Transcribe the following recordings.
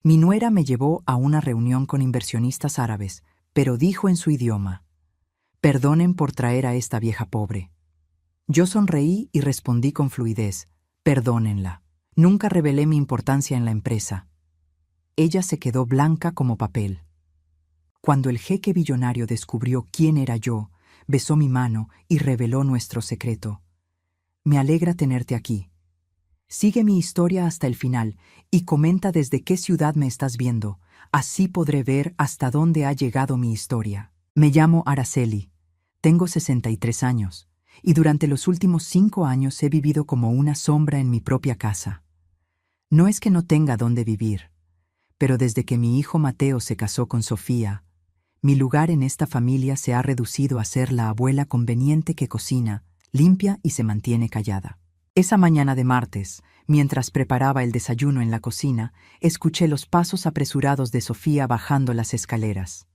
Mi nuera me llevó a una reunión con inversionistas árabes, pero dijo en su idioma: «Perdonen por traer a esta vieja pobre». Yo sonreí y respondí con fluidez: «Perdónenla». Nunca revelé mi importancia en la empresa. Ella se quedó blanca como papel. Cuando el jeque billonario descubrió quién era yo, besó mi mano y reveló nuestro secreto. «Me alegra tenerte aquí. Sigue mi historia hasta el final y comenta desde qué ciudad me estás viendo. Así podré ver hasta dónde ha llegado mi historia. Me llamo Araceli. Tengo 63 años y durante los últimos 5 años he vivido como una sombra en mi propia casa. No es que no tenga dónde vivir, pero desde que mi hijo Mateo se casó con Sofía, mi lugar en esta familia se ha reducido a ser la abuela conveniente que cocina, limpia y se mantiene callada». Esa mañana de martes, mientras preparaba el desayuno en la cocina, escuché los pasos apresurados de Sofía bajando las escaleras.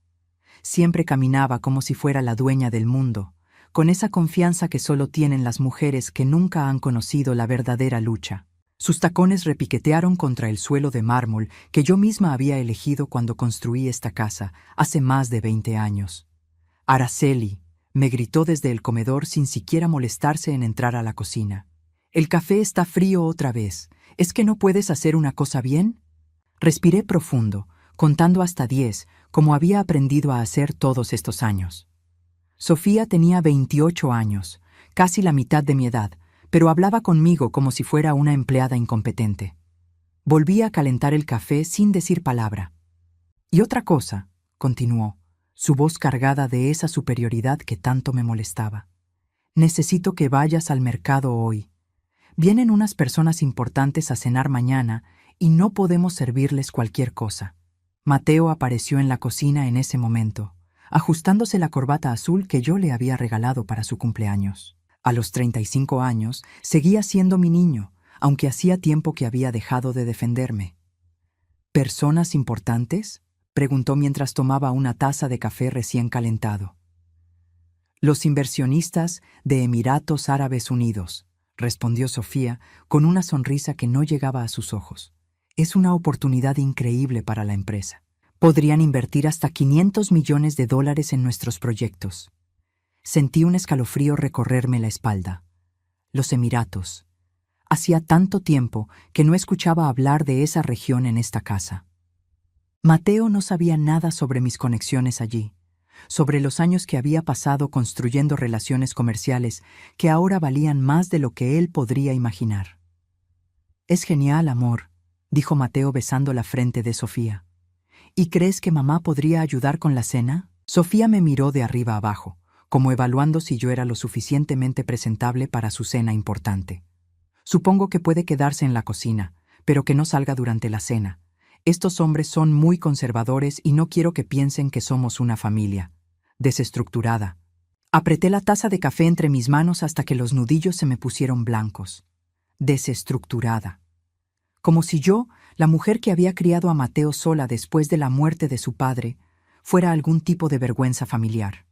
Siempre caminaba como si fuera la dueña del mundo, con esa confianza que solo tienen las mujeres que nunca han conocido la verdadera lucha. Sus tacones repiquetearon contra el suelo de mármol que yo misma había elegido cuando construí esta casa, hace más de 20 años. «Araceli», me gritó desde el comedor sin siquiera molestarse en entrar a la cocina. «El café está frío otra vez. ¿Es que no puedes hacer una cosa bien?». Respiré profundo, contando hasta 10, como había aprendido a hacer todos estos años. Sofía tenía 28 años, casi la mitad de mi edad, pero hablaba conmigo como si fuera una empleada incompetente. Volví a calentar el café sin decir palabra. «Y otra cosa», continuó, su voz cargada de esa superioridad que tanto me molestaba. «Necesito que vayas al mercado hoy. Vienen unas personas importantes a cenar mañana y no podemos servirles cualquier cosa». Mateo apareció en la cocina en ese momento, ajustándose la corbata azul que yo le había regalado para su cumpleaños. A los 35 años, seguía siendo mi niño, aunque hacía tiempo que había dejado de defenderme. «¿Personas importantes?», preguntó mientras tomaba una taza de café recién calentado. «Los inversionistas de Emiratos Árabes Unidos», respondió Sofía con una sonrisa que no llegaba a sus ojos. «Es una oportunidad increíble para la empresa. Podrían invertir hasta $500 millones en nuestros proyectos». Sentí un escalofrío recorrerme la espalda. Los Emiratos. Hacía tanto tiempo que no escuchaba hablar de esa región en esta casa. Mateo no sabía nada sobre mis conexiones allí, sobre los años que había pasado construyendo relaciones comerciales que ahora valían más de lo que él podría imaginar. «Es genial, amor», dijo Mateo besando la frente de Sofía. «¿Y crees que mamá podría ayudar con la cena?». Sofía me miró de arriba abajo, como evaluando si yo era lo suficientemente presentable para su cena importante. «Supongo que puede quedarse en la cocina, pero que no salga durante la cena. Estos hombres son muy conservadores y no quiero que piensen que somos una familia desestructurada». Apreté la taza de café entre mis manos hasta que los nudillos se me pusieron blancos. Desestructurada. Como si yo, la mujer que había criado a Mateo sola después de la muerte de su padre, fuera algún tipo de vergüenza familiar.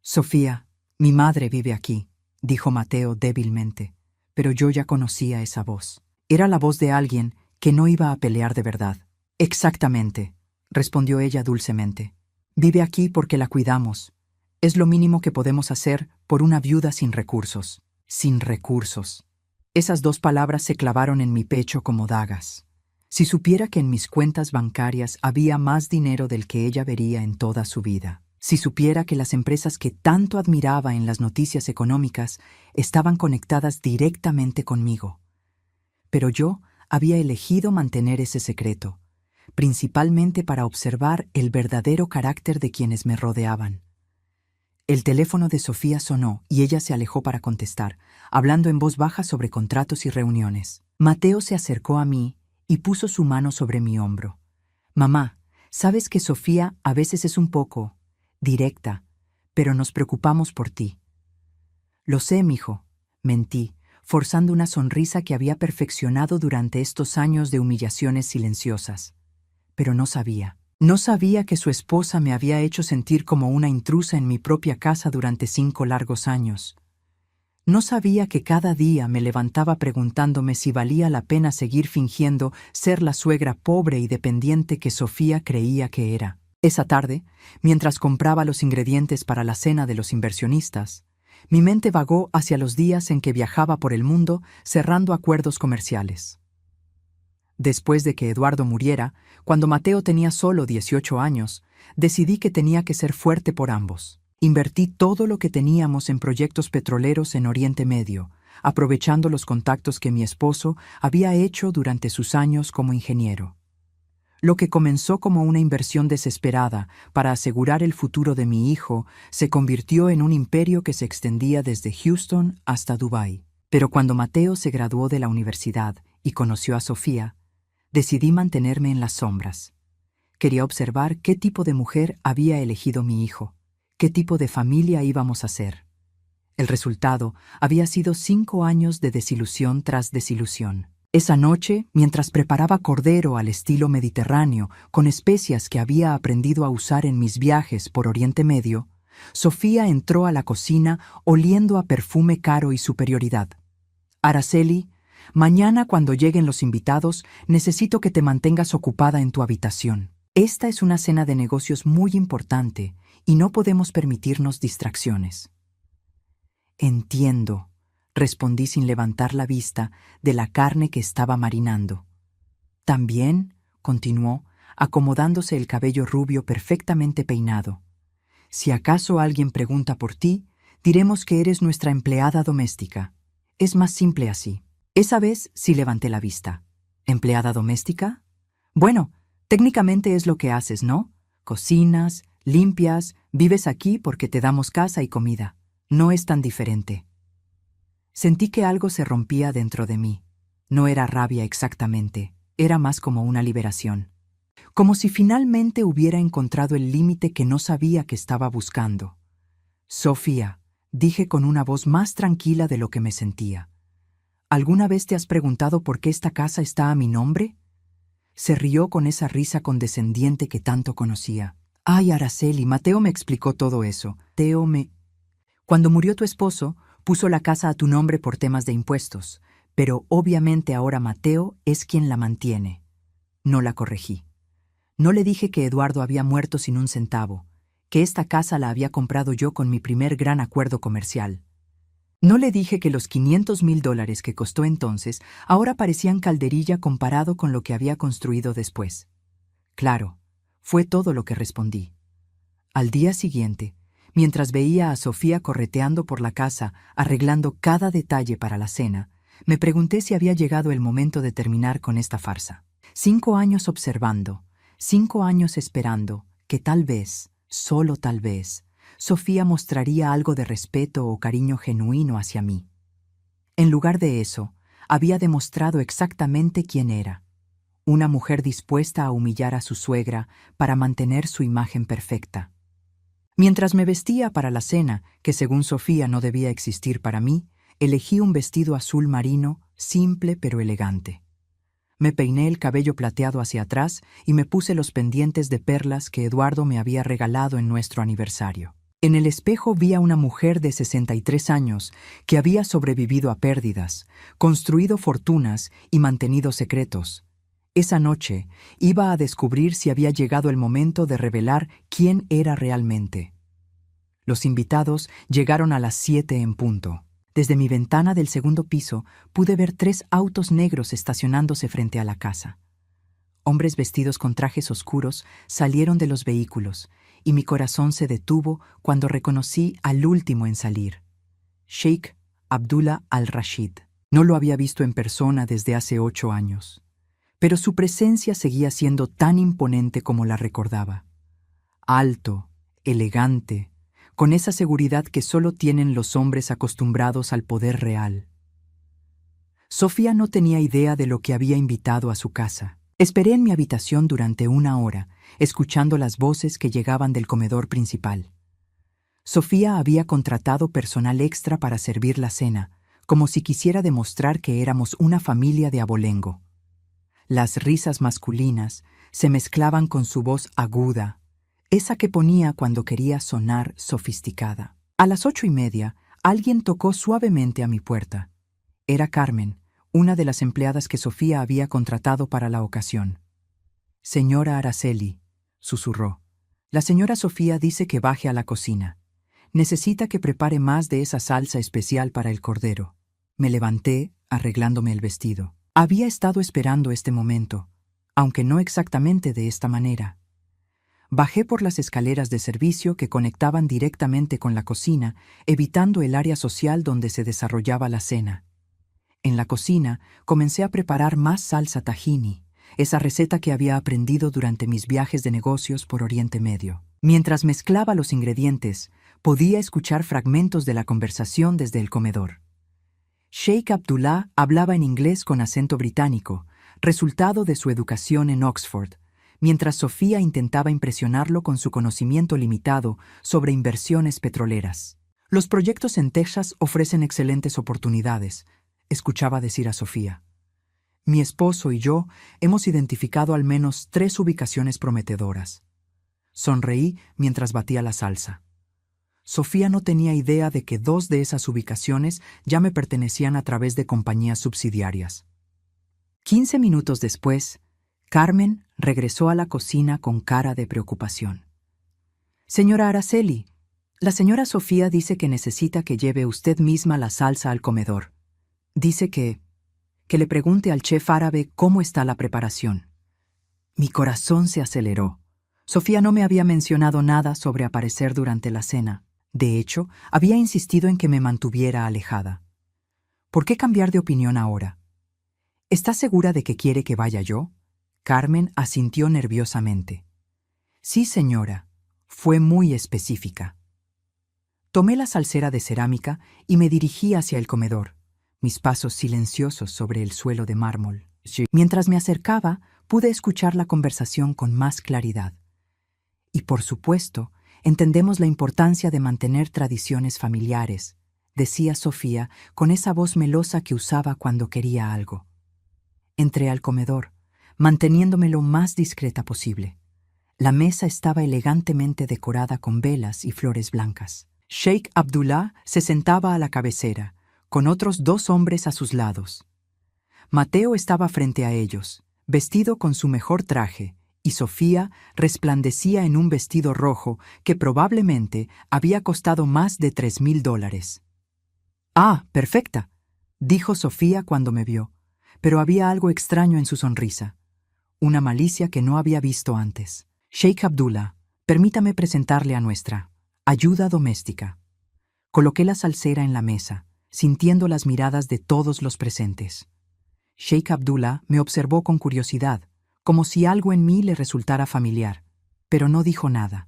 «Sofía, mi madre vive aquí», dijo Mateo débilmente, pero yo ya conocía esa voz. Era la voz de alguien que no iba a pelear de verdad. «Exactamente», respondió ella dulcemente. «Vive aquí porque la cuidamos. Es lo mínimo que podemos hacer por una viuda sin recursos». Sin recursos. Esas 2 palabras se clavaron en mi pecho como dagas. Si supiera que en mis cuentas bancarias había más dinero del que ella vería en toda su vida. Si supiera que las empresas que tanto admiraba en las noticias económicas estaban conectadas directamente conmigo. Pero yo había elegido mantener ese secreto, principalmente para observar el verdadero carácter de quienes me rodeaban. El teléfono de Sofía sonó y ella se alejó para contestar, hablando en voz baja sobre contratos y reuniones. Mateo se acercó a mí y puso su mano sobre mi hombro. «Mamá, sabes que Sofía a veces es un poco directa, pero nos preocupamos por ti». «Lo sé, mijo», mentí, forzando una sonrisa que había perfeccionado durante estos años de humillaciones silenciosas. Pero no sabía. No sabía que su esposa me había hecho sentir como una intrusa en mi propia casa durante 5 largos años. No sabía que cada día me levantaba preguntándome si valía la pena seguir fingiendo ser la suegra pobre y dependiente que Sofía creía que era. Esa tarde, mientras compraba los ingredientes para la cena de los inversionistas, mi mente vagó hacia los días en que viajaba por el mundo cerrando acuerdos comerciales. Después de que Eduardo muriera, cuando Mateo tenía solo 18 años, decidí que tenía que ser fuerte por ambos. Invertí todo lo que teníamos en proyectos petroleros en Oriente Medio, aprovechando los contactos que mi esposo había hecho durante sus años como ingeniero. Lo que comenzó como una inversión desesperada para asegurar el futuro de mi hijo se convirtió en un imperio que se extendía desde Houston hasta Dubái. Pero cuando Mateo se graduó de la universidad y conoció a Sofía, decidí mantenerme en las sombras. Quería observar qué tipo de mujer había elegido mi hijo, qué tipo de familia íbamos a ser. El resultado había sido 5 años de desilusión tras desilusión. Esa noche, mientras preparaba cordero al estilo mediterráneo con especias que había aprendido a usar en mis viajes por Oriente Medio, Sofía entró a la cocina oliendo a perfume caro y superioridad. «Araceli, mañana cuando lleguen los invitados, necesito que te mantengas ocupada en tu habitación. Esta es una cena de negocios muy importante y no podemos permitirnos distracciones». «Entiendo», respondí sin levantar la vista de la carne que estaba marinando. «También», continuó, acomodándose el cabello rubio perfectamente peinado, «si acaso alguien pregunta por ti, diremos que eres nuestra empleada doméstica. Es más simple así». Esa vez sí levanté la vista. ¿Empleada doméstica? Bueno, técnicamente es lo que haces, ¿no? Cocinas, limpias, vives aquí porque te damos casa y comida. No es tan diferente. Sentí que algo se rompía dentro de mí. No era rabia exactamente, era más como una liberación. Como si finalmente hubiera encontrado el límite que no sabía que estaba buscando. «Sofía», dije con una voz más tranquila de lo que me sentía. «¿Alguna vez te has preguntado por qué esta casa está a mi nombre?» Se rió con esa risa condescendiente que tanto conocía. «Ay, Araceli, Mateo me explicó todo eso. Cuando murió tu esposo, puso la casa a tu nombre por temas de impuestos, pero obviamente ahora Mateo es quien la mantiene». No la corregí. No le dije que Eduardo había muerto sin un centavo, que esta casa la había comprado yo con mi primer gran acuerdo comercial. No le dije que los $500,000 que costó entonces ahora parecían calderilla comparado con lo que había construido después. Claro, fue todo lo que respondí. Al día siguiente, mientras veía a Sofía correteando por la casa, arreglando cada detalle para la cena, me pregunté si había llegado el momento de terminar con esta farsa. 5 años observando, 5 años esperando que tal vez, solo tal vez, Sofía mostraría algo de respeto o cariño genuino hacia mí. En lugar de eso, había demostrado exactamente quién era. Una mujer dispuesta a humillar a su suegra para mantener su imagen perfecta. Mientras me vestía para la cena, que según Sofía no debía existir para mí, elegí un vestido azul marino, simple pero elegante. Me peiné el cabello plateado hacia atrás y me puse los pendientes de perlas que Eduardo me había regalado en nuestro aniversario. En el espejo vi a una mujer de 63 años que había sobrevivido a pérdidas, construido fortunas y mantenido secretos. Esa noche iba a descubrir si había llegado el momento de revelar quién era realmente. Los invitados llegaron a las 7 en punto. Desde mi ventana del segundo piso pude ver 3 autos negros estacionándose frente a la casa. Hombres vestidos con trajes oscuros salieron de los vehículos y mi corazón se detuvo cuando reconocí al último en salir, Sheikh Abdullah Al-Rashid. No lo había visto en persona desde hace 8 años, pero su presencia seguía siendo tan imponente como la recordaba. Alto, elegante, con esa seguridad que solo tienen los hombres acostumbrados al poder real. Sofía no tenía idea de lo que había invitado a su casa. Esperé en mi habitación durante 1 hora, escuchando las voces que llegaban del comedor principal. Sofía había contratado personal extra para servir la cena, como si quisiera demostrar que éramos una familia de abolengo. Las risas masculinas se mezclaban con su voz aguda, esa que ponía cuando quería sonar sofisticada. A las 8:30, Alguien tocó suavemente a mi puerta. Era Carmen, una de las empleadas que Sofía había contratado para la ocasión. «Señora Araceli», susurró. «La señora Sofía dice que baje a la cocina. Necesita que prepare más de esa salsa especial para el cordero». Me levanté, arreglándome el vestido. Había estado esperando este momento, aunque no exactamente de esta manera. Bajé por las escaleras de servicio que conectaban directamente con la cocina, evitando el área social donde se desarrollaba la cena. En la cocina comencé a preparar más salsa tahini, esa receta que había aprendido durante mis viajes de negocios por Oriente Medio. Mientras mezclaba los ingredientes, podía escuchar fragmentos de la conversación desde el comedor. Sheikh Abdullah hablaba en inglés con acento británico, resultado de su educación en Oxford, mientras Sofía intentaba impresionarlo con su conocimiento limitado sobre inversiones petroleras. «Los proyectos en Texas ofrecen excelentes oportunidades», escuchaba decir a Sofía. «Mi esposo y yo hemos identificado al menos 3 ubicaciones prometedoras». Sonreí mientras batía la salsa. Sofía no tenía idea de que 2 de esas ubicaciones ya me pertenecían a través de compañías subsidiarias. 15 minutos después, Carmen regresó a la cocina con cara de preocupación. «Señora Araceli, la señora Sofía dice que necesita que lleve usted misma la salsa al comedor. Dice que le pregunte al chef árabe cómo está la preparación». Mi corazón se aceleró. Sofía no me había mencionado nada sobre aparecer durante la cena. De hecho, había insistido en que me mantuviera alejada. ¿Por qué cambiar de opinión ahora? ¿Está segura de que quiere que vaya yo? Carmen asintió nerviosamente. Sí, señora. Fue muy específica. Tomé la salsera de cerámica y me dirigí hacia el comedor, mis pasos silenciosos sobre el suelo de mármol. Mientras me acercaba, pude escuchar la conversación con más claridad. Y por supuesto, entendemos la importancia de mantener tradiciones familiares, decía Sofía con esa voz melosa que usaba cuando quería algo. Entré al comedor, manteniéndome lo más discreta posible. La mesa estaba elegantemente decorada con velas y flores blancas. Sheikh Abdullah se sentaba a la cabecera, con otros 2 hombres a sus lados. Mateo estaba frente a ellos, vestido con su mejor traje, y Sofía resplandecía en un vestido rojo que probablemente había costado más de $3,000. «Ah, perfecta», dijo Sofía cuando me vio, pero había algo extraño en su sonrisa, una malicia que no había visto antes. «Sheikh Abdullah, permítame presentarle a nuestra ayuda doméstica». Coloqué la salsera en la mesa, sintiendo las miradas de todos los presentes. Sheikh Abdullah me observó con curiosidad, como si algo en mí le resultara familiar, pero no dijo nada.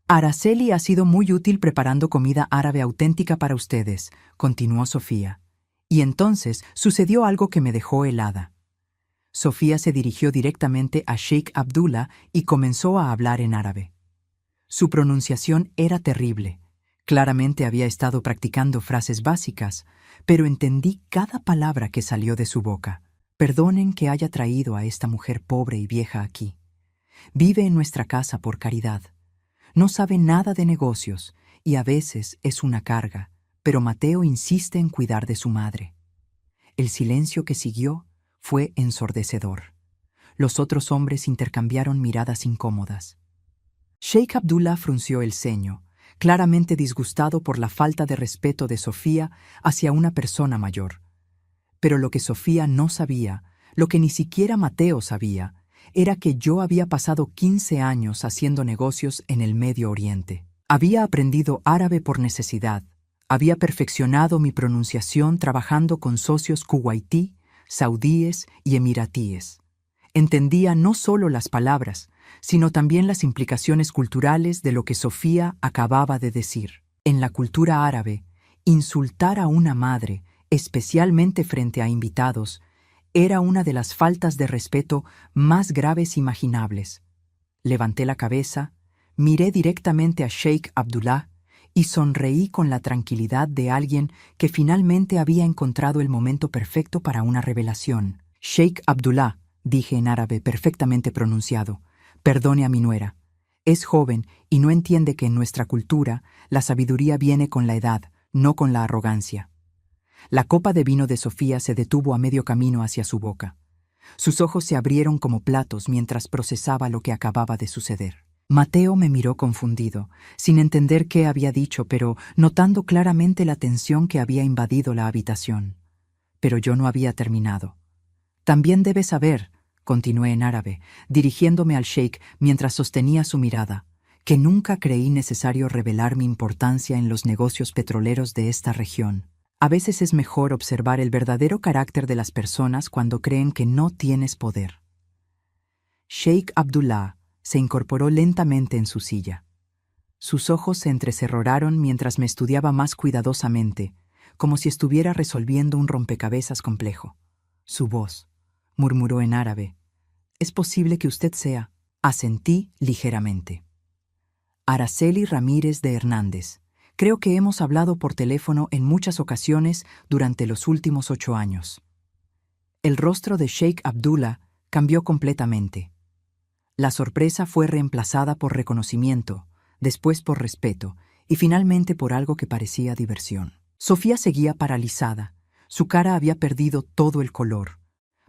«Araceli ha sido muy útil preparando comida árabe auténtica para ustedes», continuó Sofía. Y entonces sucedió algo que me dejó helada. Sofía se dirigió directamente a Sheikh Abdullah y comenzó a hablar en árabe. Su pronunciación era terrible. Claramente había estado practicando frases básicas, pero entendí cada palabra que salió de su boca. «Perdonen que haya traído a esta mujer pobre y vieja aquí. Vive en nuestra casa por caridad. No sabe nada de negocios y a veces es una carga, pero Mateo insiste en cuidar de su madre». El silencio que siguió fue ensordecedor. Los otros hombres intercambiaron miradas incómodas. Sheikh Abdullah frunció el ceño, claramente disgustado por la falta de respeto de Sofía hacia una persona mayor. Pero lo que Sofía no sabía, lo que ni siquiera Mateo sabía, era que yo había pasado 15 años haciendo negocios en el Medio Oriente. Había aprendido árabe por necesidad, había perfeccionado mi pronunciación trabajando con socios kuwaití, saudíes y emiratíes. Entendía no solo las palabras, sino también las implicaciones culturales de lo que Sofía acababa de decir. En la cultura árabe, insultar a una madre, especialmente frente a invitados, era una de las faltas de respeto más graves imaginables. Levanté la cabeza, miré directamente a Sheikh Abdullah y sonreí con la tranquilidad de alguien que finalmente había encontrado el momento perfecto para una revelación. «Sheikh Abdullah», dije en árabe perfectamente pronunciado, «perdone a mi nuera. Es joven y no entiende que en nuestra cultura la sabiduría viene con la edad, no con la arrogancia. La copa de vino de Sofía se detuvo a medio camino hacia su boca. Sus ojos se abrieron como platos mientras procesaba lo que acababa de suceder. Mateo me miró confundido, sin entender qué había dicho, pero notando claramente la tensión que había invadido la habitación. Pero yo no había terminado. También debes saber, continué en árabe, dirigiéndome al sheik mientras sostenía su mirada, que nunca creí necesario revelar mi importancia en los negocios petroleros de esta región. A veces es mejor observar el verdadero carácter de las personas cuando creen que no tienes poder. Sheikh Abdullah se incorporó lentamente en su silla. Sus ojos se entrecerraron mientras me estudiaba más cuidadosamente, como si estuviera resolviendo un rompecabezas complejo. Su voz, murmuró en árabe. «Es posible que usted sea». Asentí ligeramente. Araceli Ramírez de Hernández. Creo que hemos hablado por teléfono en muchas ocasiones durante los últimos 8 años. El rostro de Sheikh Abdullah cambió completamente. La sorpresa fue reemplazada por reconocimiento, después por respeto y finalmente por algo que parecía diversión. Sofía seguía paralizada. Su cara había perdido todo el color.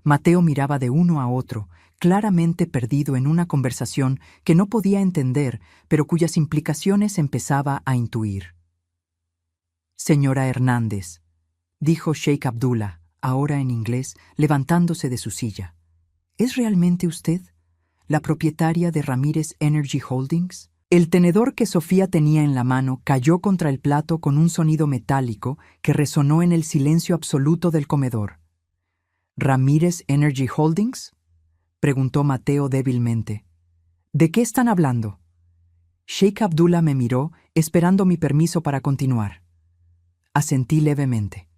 Mateo miraba de uno a otro, claramente perdido en una conversación que no podía entender, pero cuyas implicaciones empezaba a intuir. «Señora Hernández», dijo Sheikh Abdullah, ahora en inglés, levantándose de su silla. «¿Es realmente usted la propietaria de Ramírez Energy Holdings?» El tenedor que Sofía tenía en la mano cayó contra el plato con un sonido metálico que resonó en el silencio absoluto del comedor. «¿Ramírez Energy Holdings?», preguntó Mateo débilmente. «¿De qué están hablando?». Sheikh Abdullah me miró, esperando mi permiso para continuar. Asentí levemente.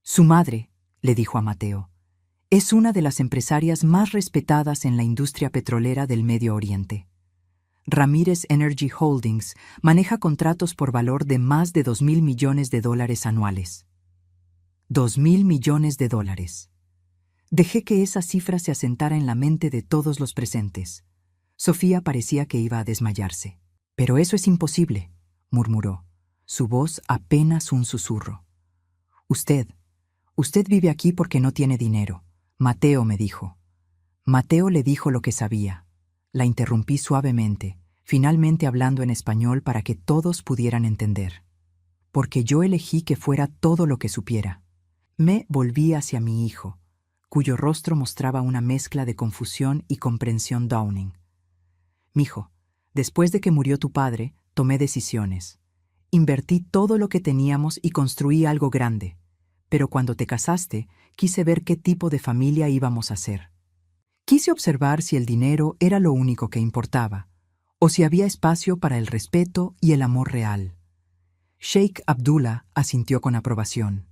«Su madre», le dijo a Mateo, «es una de las empresarias más respetadas en la industria petrolera del Medio Oriente. Ramírez Energy Holdings maneja contratos por valor de más de $2.000 millones anuales». $2.000 millones. Dejé que esa cifra se asentara en la mente de todos los presentes. Sofía parecía que iba a desmayarse. «Pero eso es imposible», murmuró, su voz apenas un susurro. Usted vive aquí porque no tiene dinero», Mateo me dijo. Mateo le dijo lo que sabía. La interrumpí suavemente, finalmente hablando en español para que todos pudieran entender. Porque yo elegí que fuera todo lo que supiera. Me volví hacia mi hijo, cuyo rostro mostraba una mezcla de confusión y comprensión Downing. «Mijo, después de que murió tu padre, tomé decisiones. Invertí todo lo que teníamos y construí algo grande. Pero cuando te casaste, quise ver qué tipo de familia íbamos a ser. Quise observar si el dinero era lo único que importaba, o si había espacio para el respeto y el amor real». Sheikh Abdullah asintió con aprobación.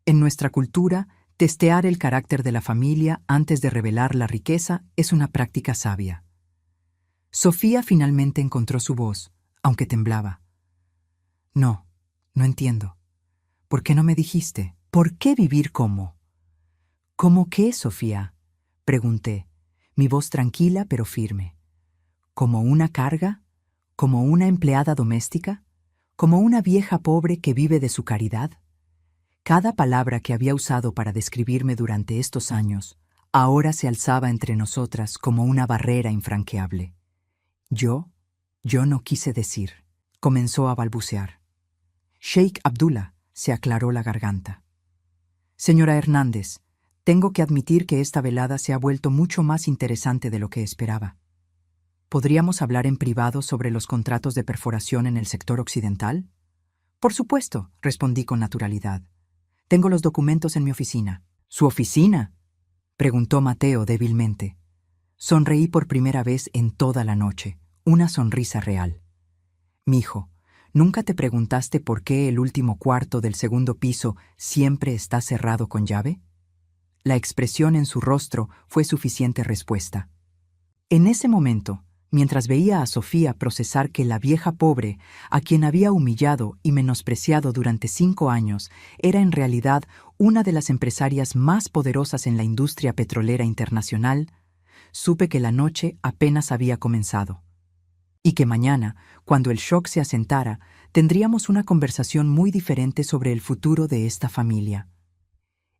«En nuestra cultura, testear el carácter de la familia antes de revelar la riqueza es una práctica sabia». Sofía finalmente encontró su voz, aunque temblaba. «No entiendo. ¿Por qué no me dijiste? ¿Por qué vivir como?» «¿Cómo qué, Sofía?», pregunté, mi voz tranquila pero firme. «¿Como una carga? ¿Como una empleada doméstica? ¿Como una vieja pobre que vive de su caridad?». Cada palabra que había usado para describirme durante estos años ahora se alzaba entre nosotras como una barrera infranqueable. Yo no quise decir. Comenzó a balbucear. Sheikh Abdullah se aclaró la garganta. «Señora Hernández, tengo que admitir que esta velada se ha vuelto mucho más interesante de lo que esperaba. ¿Podríamos hablar en privado sobre los contratos de perforación en el sector occidental?». «Por supuesto», respondí con naturalidad. «Tengo los documentos en mi oficina». «¿Su oficina?», preguntó Mateo débilmente. Sonreí por primera vez en toda la noche, una sonrisa real. «Mijo, ¿nunca te preguntaste por qué el último cuarto del segundo piso siempre está cerrado con llave?». La expresión en su rostro fue suficiente respuesta. En ese momento, mientras veía a Sofía procesar que la vieja pobre, a quien había humillado y menospreciado durante 5 años, era en realidad una de las empresarias más poderosas en la industria petrolera internacional, supe que la noche apenas había comenzado. y que mañana, cuando el shock se asentara, tendríamos una conversación muy diferente sobre el futuro de esta familia.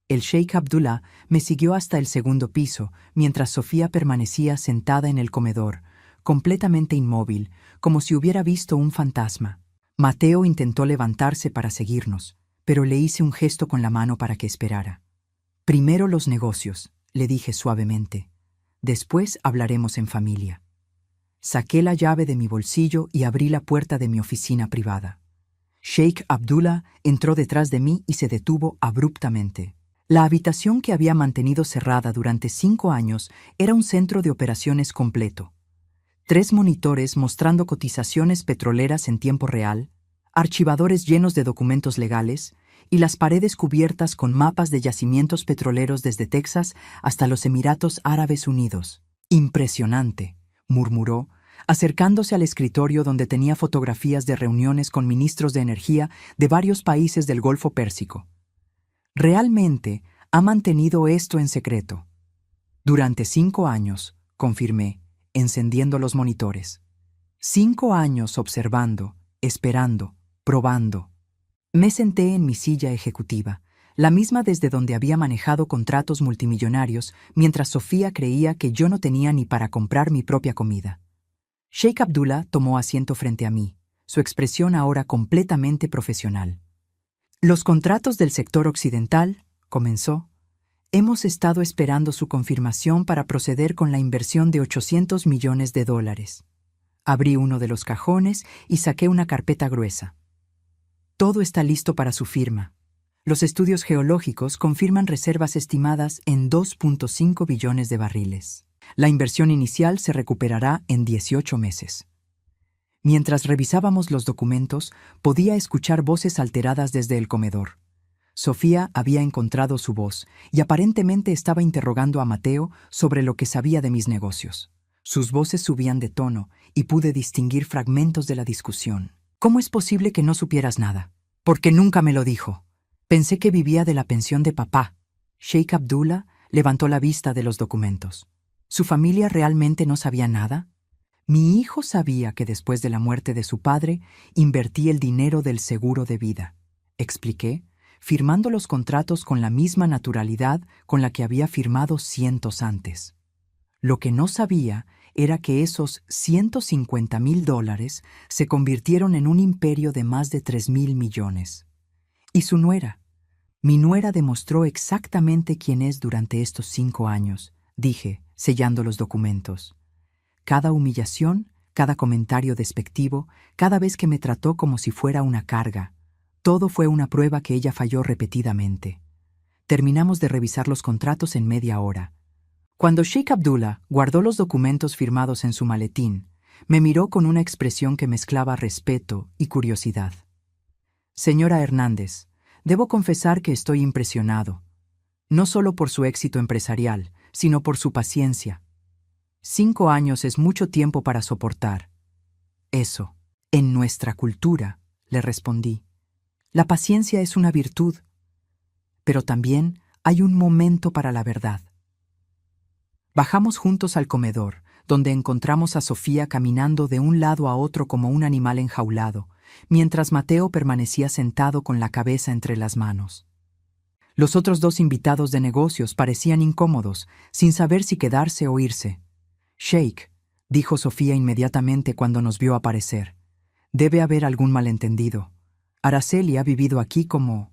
El Sheikh Abdullah me siguió hasta el segundo piso, mientras Sofía permanecía sentada en el comedor, completamente inmóvil, como si hubiera visto un fantasma. Mateo intentó levantarse para seguirnos, pero le hice un gesto con la mano para que esperara. Primero los negocios, le dije suavemente. Después hablaremos en familia. Saqué la llave de mi bolsillo y abrí la puerta de mi oficina privada. Sheikh Abdullah entró detrás de mí y se detuvo abruptamente. La habitación que había mantenido cerrada durante 5 años era un centro de operaciones completo. 3 monitores mostrando cotizaciones petroleras en tiempo real, archivadores llenos de documentos legales y las paredes cubiertas con mapas de yacimientos petroleros desde Texas hasta los Emiratos Árabes Unidos. «Impresionante», murmuró, acercándose al escritorio donde tenía fotografías de reuniones con ministros de energía de varios países del Golfo Pérsico. «Realmente ha mantenido esto en secreto». «Durante 5 años», confirmé, encendiendo los monitores. 5 años observando, esperando, probando. Me senté en mi silla ejecutiva, la misma desde donde había manejado contratos multimillonarios, mientras Sofía creía que yo no tenía ni para comprar mi propia comida. Sheikh Abdullah tomó asiento frente a mí, su expresión ahora completamente profesional. «Los contratos del sector occidental», comenzó, «hemos estado esperando su confirmación para proceder con la inversión de $800 millones. Abrí uno de los cajones y saqué una carpeta gruesa. Todo está listo para su firma. Los estudios geológicos confirman reservas estimadas en 2.5 billones de barriles. La inversión inicial se recuperará en 18 meses. Mientras revisábamos los documentos, podía escuchar voces alteradas desde el comedor. Sofía había encontrado su voz y aparentemente estaba interrogando a Mateo sobre lo que sabía de mis negocios. Sus voces subían de tono y pude distinguir fragmentos de la discusión. «¿Cómo es posible que no supieras nada? Porque nunca me lo dijo. Pensé que vivía de la pensión de papá». Sheikh Abdullah levantó la vista de los documentos. ¿Su familia realmente no sabía nada? Mi hijo sabía que después de la muerte de su padre, invertí el dinero del seguro de vida, expliqué, firmando los contratos con la misma naturalidad con la que había firmado cientos antes. Lo que no sabía era que esos $150.000 se convirtieron en un imperio de más de 3.000 millones. Y su nuera. Mi nuera demostró exactamente quién es durante estos 5 años, dije, sellando los documentos. Cada humillación, cada comentario despectivo, cada vez que me trató como si fuera una carga, todo fue una prueba que ella falló repetidamente. Terminamos de revisar los contratos en media hora. Cuando Sheikh Abdullah guardó los documentos firmados en su maletín, me miró con una expresión que mezclaba respeto y curiosidad. «Señora Hernández, debo confesar que estoy impresionado, no solo por su éxito empresarial, sino por su paciencia. 5 años es mucho tiempo para soportar». «Eso, en nuestra cultura», le respondí. «La paciencia es una virtud, pero también hay un momento para la verdad». Bajamos juntos al comedor, donde encontramos a Sofía caminando de un lado a otro como un animal enjaulado, mientras Mateo permanecía sentado con la cabeza entre las manos. Los otros 2 invitados de negocios parecían incómodos, sin saber si quedarse o irse. «Sheikh», dijo Sofía inmediatamente cuando nos vio aparecer, «debe haber algún malentendido. Araceli ha vivido aquí como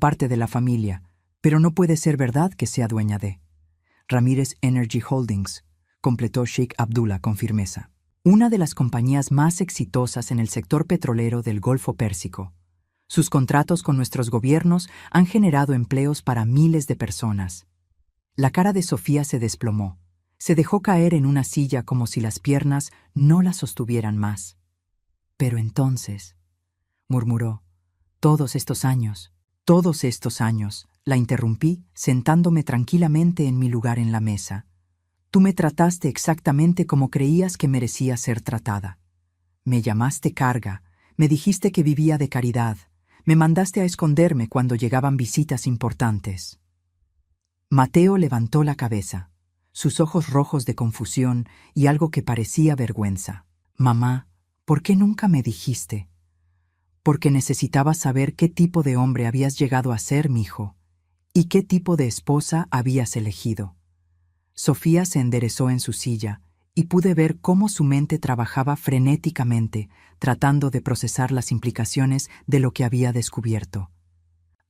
parte de la familia, pero no puede ser verdad que sea dueña de Ramírez Energy Holdings», completó Sheikh Abdullah con firmeza. «Una de las compañías más exitosas en el sector petrolero del Golfo Pérsico. Sus contratos con nuestros gobiernos han generado empleos para miles de personas». La cara de Sofía se desplomó. Se dejó caer en una silla como si las piernas no la sostuvieran más. «Pero entonces», murmuró, todos estos años», la interrumpí sentándome tranquilamente en mi lugar en la mesa. «Tú me trataste exactamente como creías que merecía ser tratada. Me llamaste carga, me dijiste que vivía de caridad, me mandaste a esconderme cuando llegaban visitas importantes». Mateo levantó la cabeza, sus ojos rojos de confusión y algo que parecía vergüenza. Mamá, ¿por qué nunca me dijiste? Porque necesitaba saber qué tipo de hombre habías llegado a ser, mijo, y qué tipo de esposa habías elegido. Sofía se enderezó en su silla y pude ver cómo su mente trabajaba frenéticamente, tratando de procesar las implicaciones de lo que había descubierto.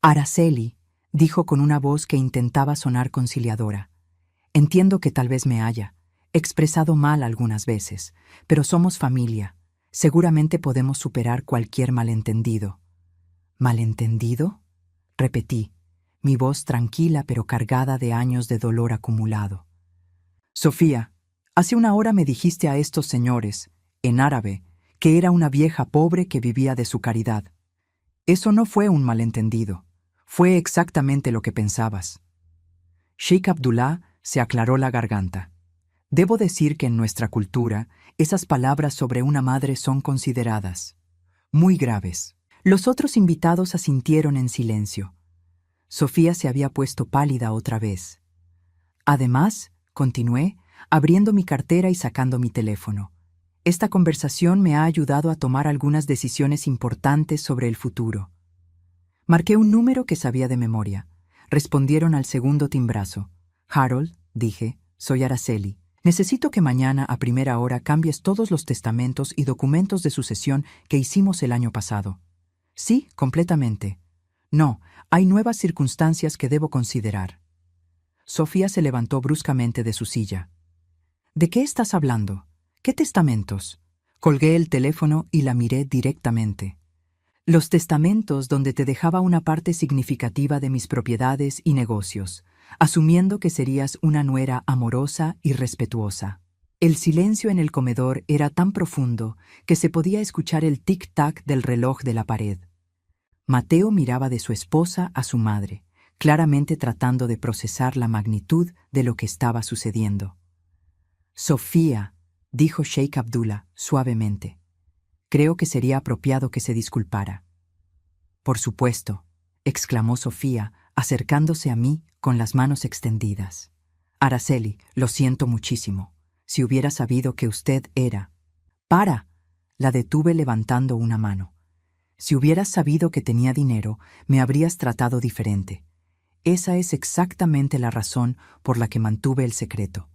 Araceli, dijo con una voz que intentaba sonar conciliadora. Entiendo que tal vez me haya expresado mal algunas veces, pero somos familia. Seguramente podemos superar cualquier malentendido. ¿Malentendido? Repetí, mi voz tranquila pero cargada de años de dolor acumulado. Sofía, hace una hora me dijiste a estos señores, en árabe, que era una vieja pobre que vivía de su caridad. Eso no fue un malentendido. Fue exactamente lo que pensabas. Sheikh Abdullah se aclaró la garganta. Debo decir que en nuestra cultura, esas palabras sobre una madre son consideradas muy graves. Los otros invitados asintieron en silencio. Sofía se había puesto pálida otra vez. Además, continué, abriendo mi cartera y sacando mi teléfono. Esta conversación me ha ayudado a tomar algunas decisiones importantes sobre el futuro. Marqué un número que sabía de memoria. Respondieron al segundo timbrazo. Harold, dije, soy Araceli. Necesito que mañana a primera hora cambies todos los testamentos y documentos de sucesión que hicimos el año pasado. Sí, completamente. No, hay nuevas circunstancias que debo considerar. Sofía se levantó bruscamente de su silla. ¿De qué estás hablando? ¿Qué testamentos? Colgué el teléfono y la miré directamente. Los testamentos donde te dejaba una parte significativa de mis propiedades y negocios, asumiendo que serías una nuera amorosa y respetuosa. El silencio en el comedor era tan profundo que se podía escuchar el tic-tac del reloj de la pared. Mateo miraba de su esposa a su madre, claramente tratando de procesar la magnitud de lo que estaba sucediendo. Sofía, dijo Sheikh Abdullah suavemente. Creo que sería apropiado que se disculpara. Por supuesto, exclamó Sofía, acercándose a mí con las manos extendidas. Araceli, lo siento muchísimo. Si hubiera sabido que usted era... ¡Para! La detuve levantando una mano. Si hubieras sabido que tenía dinero, me habrías tratado diferente. Esa es exactamente la razón por la que mantuve el secreto.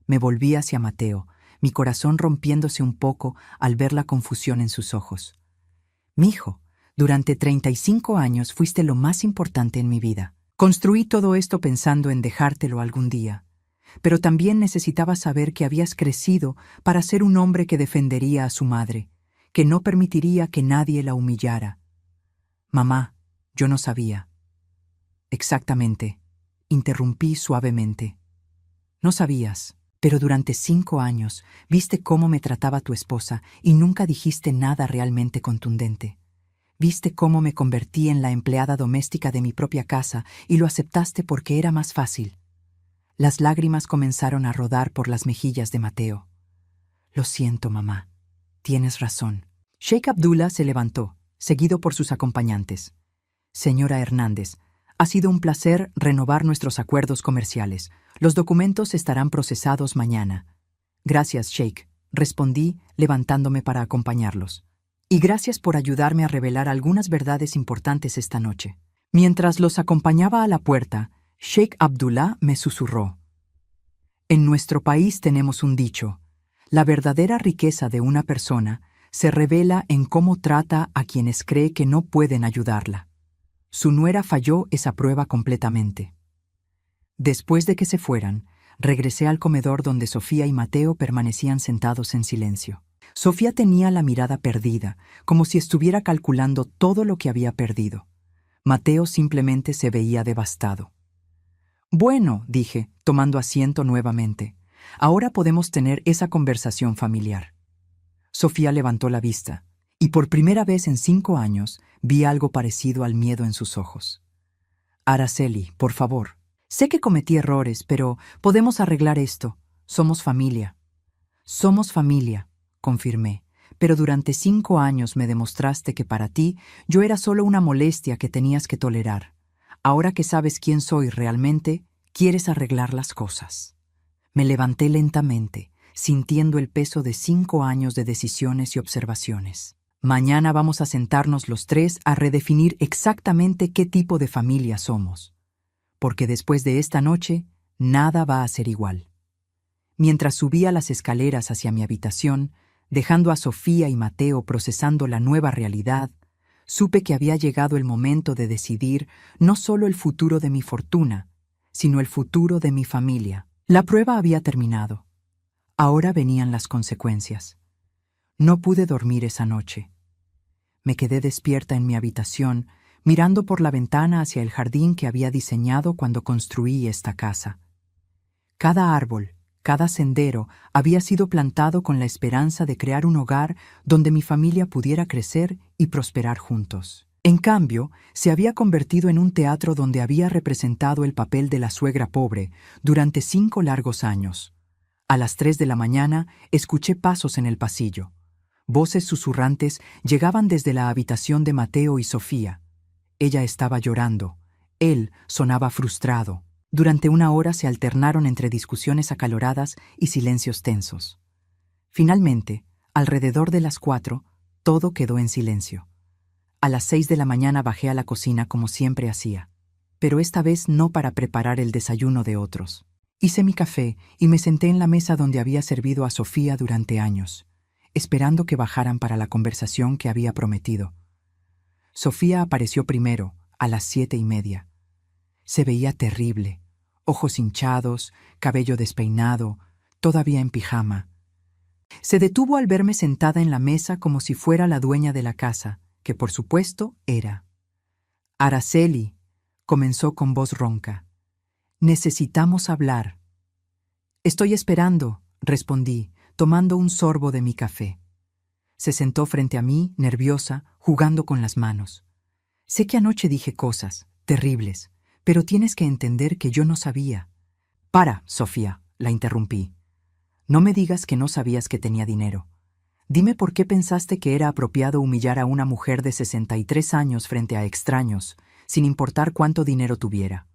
Me volví hacia Mateo, mi corazón rompiéndose un poco al ver la confusión en sus ojos. Mijo, durante 35 años fuiste lo más importante en mi vida. Construí todo esto pensando en dejártelo algún día, pero también necesitaba saber que habías crecido para ser un hombre que defendería a su madre, que no permitiría que nadie la humillara. Mamá, yo no sabía. Exactamente, interrumpí suavemente. No sabías. Pero durante 5 años viste cómo me trataba tu esposa y nunca dijiste nada realmente contundente. Viste cómo me convertí en la empleada doméstica de mi propia casa y lo aceptaste porque era más fácil. Las lágrimas comenzaron a rodar por las mejillas de Mateo. Lo siento, mamá. Tienes razón. Sheikh Abdullah se levantó, seguido por sus acompañantes. Señora Hernández, ha sido un placer renovar nuestros acuerdos comerciales. Los documentos estarán procesados mañana. Gracias, Sheikh, respondí, levantándome para acompañarlos. Y gracias por ayudarme a revelar algunas verdades importantes esta noche. Mientras los acompañaba a la puerta, Sheikh Abdullah me susurró. En nuestro país tenemos un dicho: la verdadera riqueza de una persona se revela en cómo trata a quienes cree que no pueden ayudarla. Su nuera falló esa prueba completamente. Después de que se fueran, regresé al comedor donde Sofía y Mateo permanecían sentados en silencio. Sofía tenía la mirada perdida, como si estuviera calculando todo lo que había perdido. Mateo simplemente se veía devastado. Bueno, dije, tomando asiento nuevamente, ahora podemos tener esa conversación familiar. Sofía levantó la vista, y por primera vez en 5 años vi algo parecido al miedo en sus ojos. Araceli, por favor. Sé que cometí errores, pero podemos arreglar esto. Somos familia. Somos familia, confirmé, pero durante 5 años me demostraste que para ti yo era solo una molestia que tenías que tolerar. Ahora que sabes quién soy realmente, quieres arreglar las cosas. Me levanté lentamente, sintiendo el peso de 5 años de decisiones y observaciones. Mañana vamos a sentarnos los tres a redefinir exactamente qué tipo de familia somos, porque después de esta noche, nada va a ser igual. Mientras subía las escaleras hacia mi habitación, dejando a Sofía y Mateo procesando la nueva realidad, supe que había llegado el momento de decidir no solo el futuro de mi fortuna, sino el futuro de mi familia. La prueba había terminado. Ahora venían las consecuencias. No pude dormir esa noche. Me quedé despierta en mi habitación, mirando por la ventana hacia el jardín que había diseñado cuando construí esta casa. Cada árbol, cada sendero había sido plantado con la esperanza de crear un hogar donde mi familia pudiera crecer y prosperar juntos. En cambio, se había convertido en un teatro donde había representado el papel de la suegra pobre durante 5 largos años. A las 3 de la mañana escuché pasos en el pasillo. Voces susurrantes llegaban desde la habitación de Mateo y Sofía. Ella estaba llorando. Él sonaba frustrado. Durante 1 hora se alternaron entre discusiones acaloradas y silencios tensos. Finalmente, alrededor de las 4, todo quedó en silencio. A las 6 de la mañana bajé a la cocina como siempre hacía, pero esta vez no para preparar el desayuno de otros. Hice mi café y me senté en la mesa donde había servido a Sofía durante años, esperando que bajaran para la conversación que había prometido. Sofía apareció primero, a las 7:30. Se veía terrible, ojos hinchados, cabello despeinado, todavía en pijama. Se detuvo al verme sentada en la mesa como si fuera la dueña de la casa, que por supuesto era. Araceli, comenzó con voz ronca. Necesitamos hablar. Estoy esperando, respondí, tomando un sorbo de mi café. Se sentó frente a mí, nerviosa, jugando con las manos. Sé que anoche dije cosas terribles, pero tienes que entender que yo no sabía. Para, Sofía, la interrumpí. No me digas que no sabías que tenía dinero. Dime por qué pensaste que era apropiado humillar a una mujer de 63 años frente a extraños, sin importar cuánto dinero tuviera.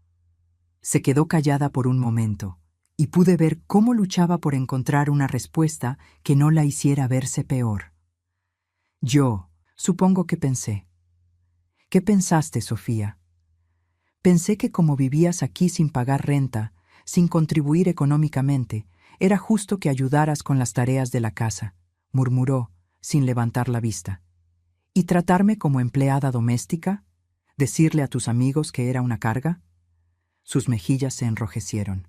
Se quedó callada por un momento, y pude ver cómo luchaba por encontrar una respuesta que no la hiciera verse peor. Yo, supongo que pensé. ¿Qué pensaste, Sofía? Pensé que como vivías aquí sin pagar renta, sin contribuir económicamente, era justo que ayudaras con las tareas de la casa, murmuró, sin levantar la vista. ¿Y tratarme como empleada doméstica? ¿Decirle a tus amigos que era una carga? Sus mejillas se enrojecieron.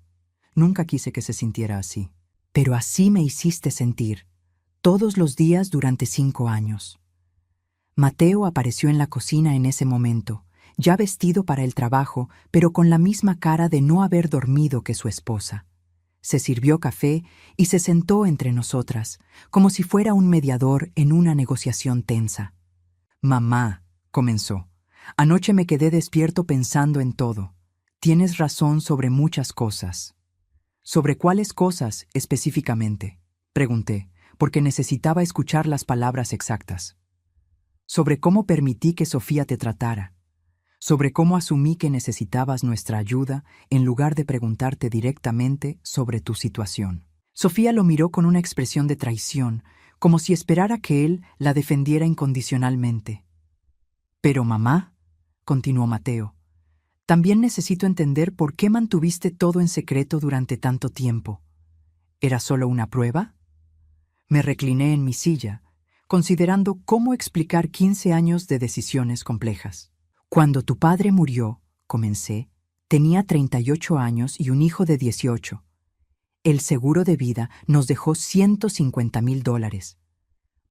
Nunca quise que se sintiera así. Pero así me hiciste sentir, todos los días durante 5 años. Mateo apareció en la cocina en ese momento, ya vestido para el trabajo, pero con la misma cara de no haber dormido que su esposa. Se sirvió café y se sentó entre nosotras, como si fuera un mediador en una negociación tensa. Mamá, comenzó, anoche me quedé despierto pensando en todo. Tienes razón sobre muchas cosas. ¿Sobre cuáles cosas específicamente? Pregunté, porque necesitaba escuchar las palabras exactas. Sobre cómo permití que Sofía te tratara. Sobre cómo asumí que necesitabas nuestra ayuda en lugar de preguntarte directamente sobre tu situación. Sofía lo miró con una expresión de traición, como si esperara que él la defendiera incondicionalmente. Pero mamá, continuó Mateo, también necesito entender por qué mantuviste todo en secreto durante tanto tiempo. ¿Era solo una prueba? Me recliné en mi silla, considerando cómo explicar 15 años de decisiones complejas. Cuando tu padre murió, comencé, tenía 38 años y un hijo de 18. El seguro de vida nos dejó $150,000.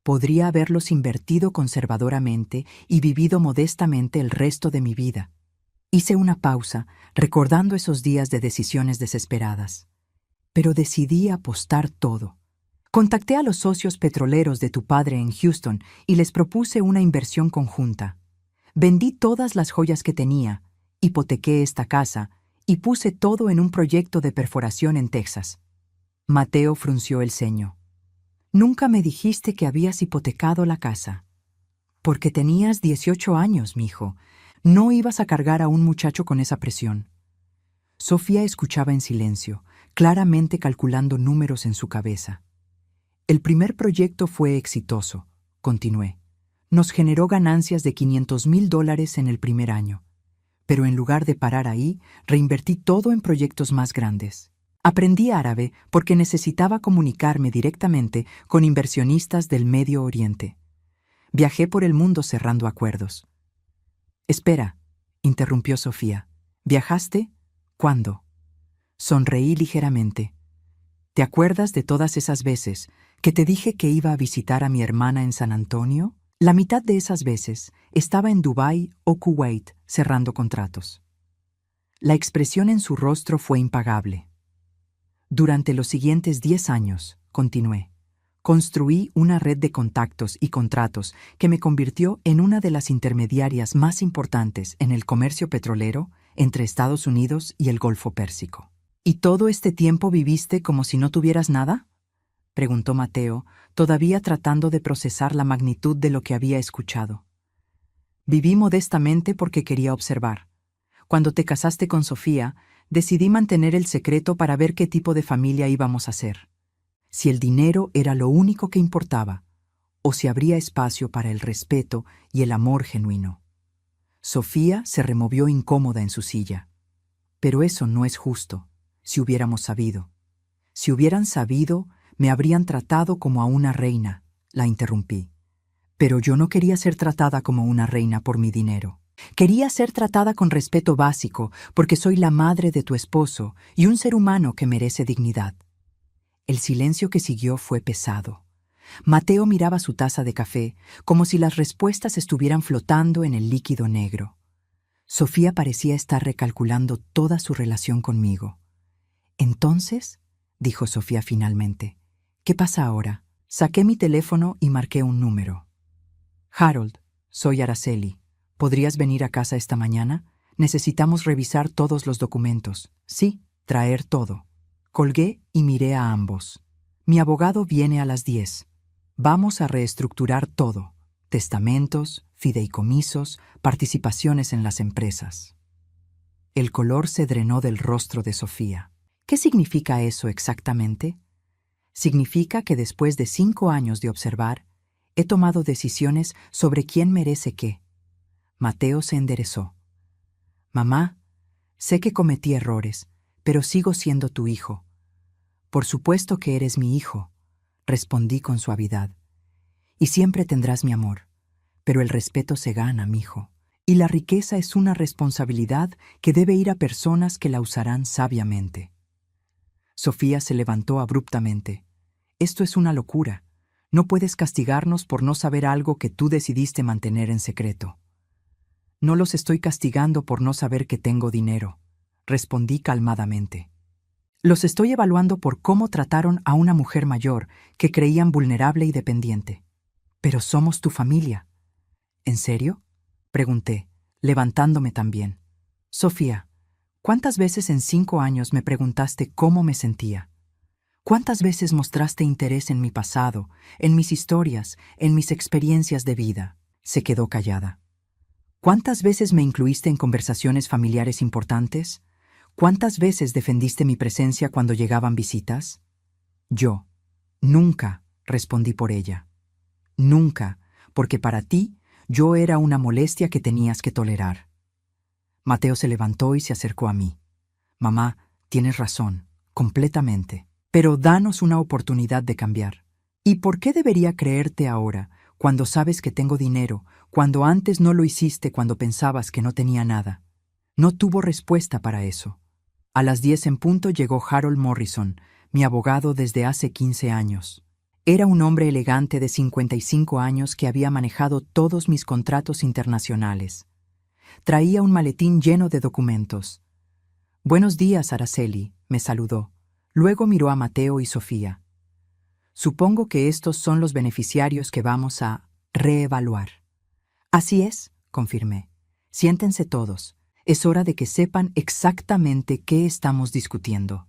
Podría haberlos invertido conservadoramente y vivido modestamente el resto de mi vida. Hice una pausa, recordando esos días de decisiones desesperadas. Pero decidí apostar todo. Contacté a los socios petroleros de tu padre en Houston y les propuse una inversión conjunta. Vendí todas las joyas que tenía, hipotequé esta casa y puse todo en un proyecto de perforación en Texas. Mateo frunció el ceño. Nunca me dijiste que habías hipotecado la casa. Porque tenías 18 años, mijo. No ibas a cargar a un muchacho con esa presión. Sofía escuchaba en silencio, claramente calculando números en su cabeza. El primer proyecto fue exitoso, continué. Nos generó ganancias de $500,000 en el primer año. Pero en lugar de parar ahí, reinvertí todo en proyectos más grandes. Aprendí árabe porque necesitaba comunicarme directamente con inversionistas del Medio Oriente. Viajé por el mundo cerrando acuerdos. Espera, interrumpió Sofía. ¿Viajaste? ¿Cuándo? Sonreí ligeramente. ¿Te acuerdas de todas esas veces que te dije que iba a visitar a mi hermana en San Antonio? La mitad de esas veces estaba en Dubái o Kuwait cerrando contratos. La expresión en su rostro fue impagable. Durante los siguientes 10 años, continué, construí una red de contactos y contratos que me convirtió en una de las intermediarias más importantes en el comercio petrolero entre Estados Unidos y el Golfo Pérsico. ¿Y todo este tiempo viviste como si no tuvieras nada?, preguntó Mateo, todavía tratando de procesar la magnitud de lo que había escuchado. Viví modestamente porque quería observar. Cuando te casaste con Sofía, decidí mantener el secreto para ver qué tipo de familia íbamos a ser. Si el dinero era lo único que importaba, o si habría espacio para el respeto y el amor genuino. Sofía se removió incómoda en su silla. Pero eso no es justo, si hubiéramos sabido. Si hubieran sabido, me habrían tratado como a una reina, la interrumpí. Pero yo no quería ser tratada como una reina por mi dinero. Quería ser tratada con respeto básico porque soy la madre de tu esposo y un ser humano que merece dignidad. El silencio que siguió fue pesado. Mateo miraba su taza de café como si las respuestas estuvieran flotando en el líquido negro. Sofía parecía estar recalculando toda su relación conmigo. Entonces, dijo Sofía finalmente, ¿qué pasa ahora? Saqué mi teléfono y marqué un número. Harold, soy Araceli. ¿Podrías venir a casa esta mañana? Necesitamos revisar todos los documentos. Sí, traer todo. Colgué y miré a ambos. Mi abogado viene a las 10. Vamos a reestructurar todo. Testamentos, fideicomisos, participaciones en las empresas. El color se drenó del rostro de Sofía. ¿Qué significa eso exactamente? Significa que después de 5 años de observar, he tomado decisiones sobre quién merece qué. Mateo se enderezó. Mamá, sé que cometí errores, pero sigo siendo tu hijo. Por supuesto que eres mi hijo, respondí con suavidad. Y siempre tendrás mi amor, pero el respeto se gana, mijo. Y la riqueza es una responsabilidad que debe ir a personas que la usarán sabiamente. Sofía se levantó abruptamente. Esto es una locura. No puedes castigarnos por no saber algo que tú decidiste mantener en secreto. No los estoy castigando por no saber que tengo dinero, respondí calmadamente. Los estoy evaluando por cómo trataron a una mujer mayor que creían vulnerable y dependiente. Pero somos tu familia. ¿En serio?, pregunté, levantándome también. Sofía, ¿cuántas veces en 5 años me preguntaste cómo me sentía? ¿Cuántas veces mostraste interés en mi pasado, en mis historias, en mis experiencias de vida? Se quedó callada. ¿Cuántas veces me incluiste en conversaciones familiares importantes? ¿Cuántas veces defendiste mi presencia cuando llegaban visitas? Yo, nunca, respondí por ella. Nunca, porque para ti yo era una molestia que tenías que tolerar. Mateo se levantó y se acercó a mí. Mamá, tienes razón, completamente. Pero danos una oportunidad de cambiar. ¿Y por qué debería creerte ahora, cuando sabes que tengo dinero, cuando antes no lo hiciste cuando pensabas que no tenía nada? No tuvo respuesta para eso. A las 10 en punto llegó Harold Morrison, mi abogado desde hace 15 años. Era un hombre elegante de 55 años que había manejado todos mis contratos internacionales. Traía un maletín lleno de documentos. «Buenos días, Araceli», me saludó. Luego miró a Mateo y Sofía. «Supongo que estos son los beneficiarios que vamos a reevaluar». «Así es», confirmé. «Siéntense todos. Es hora de que sepan exactamente qué estamos discutiendo».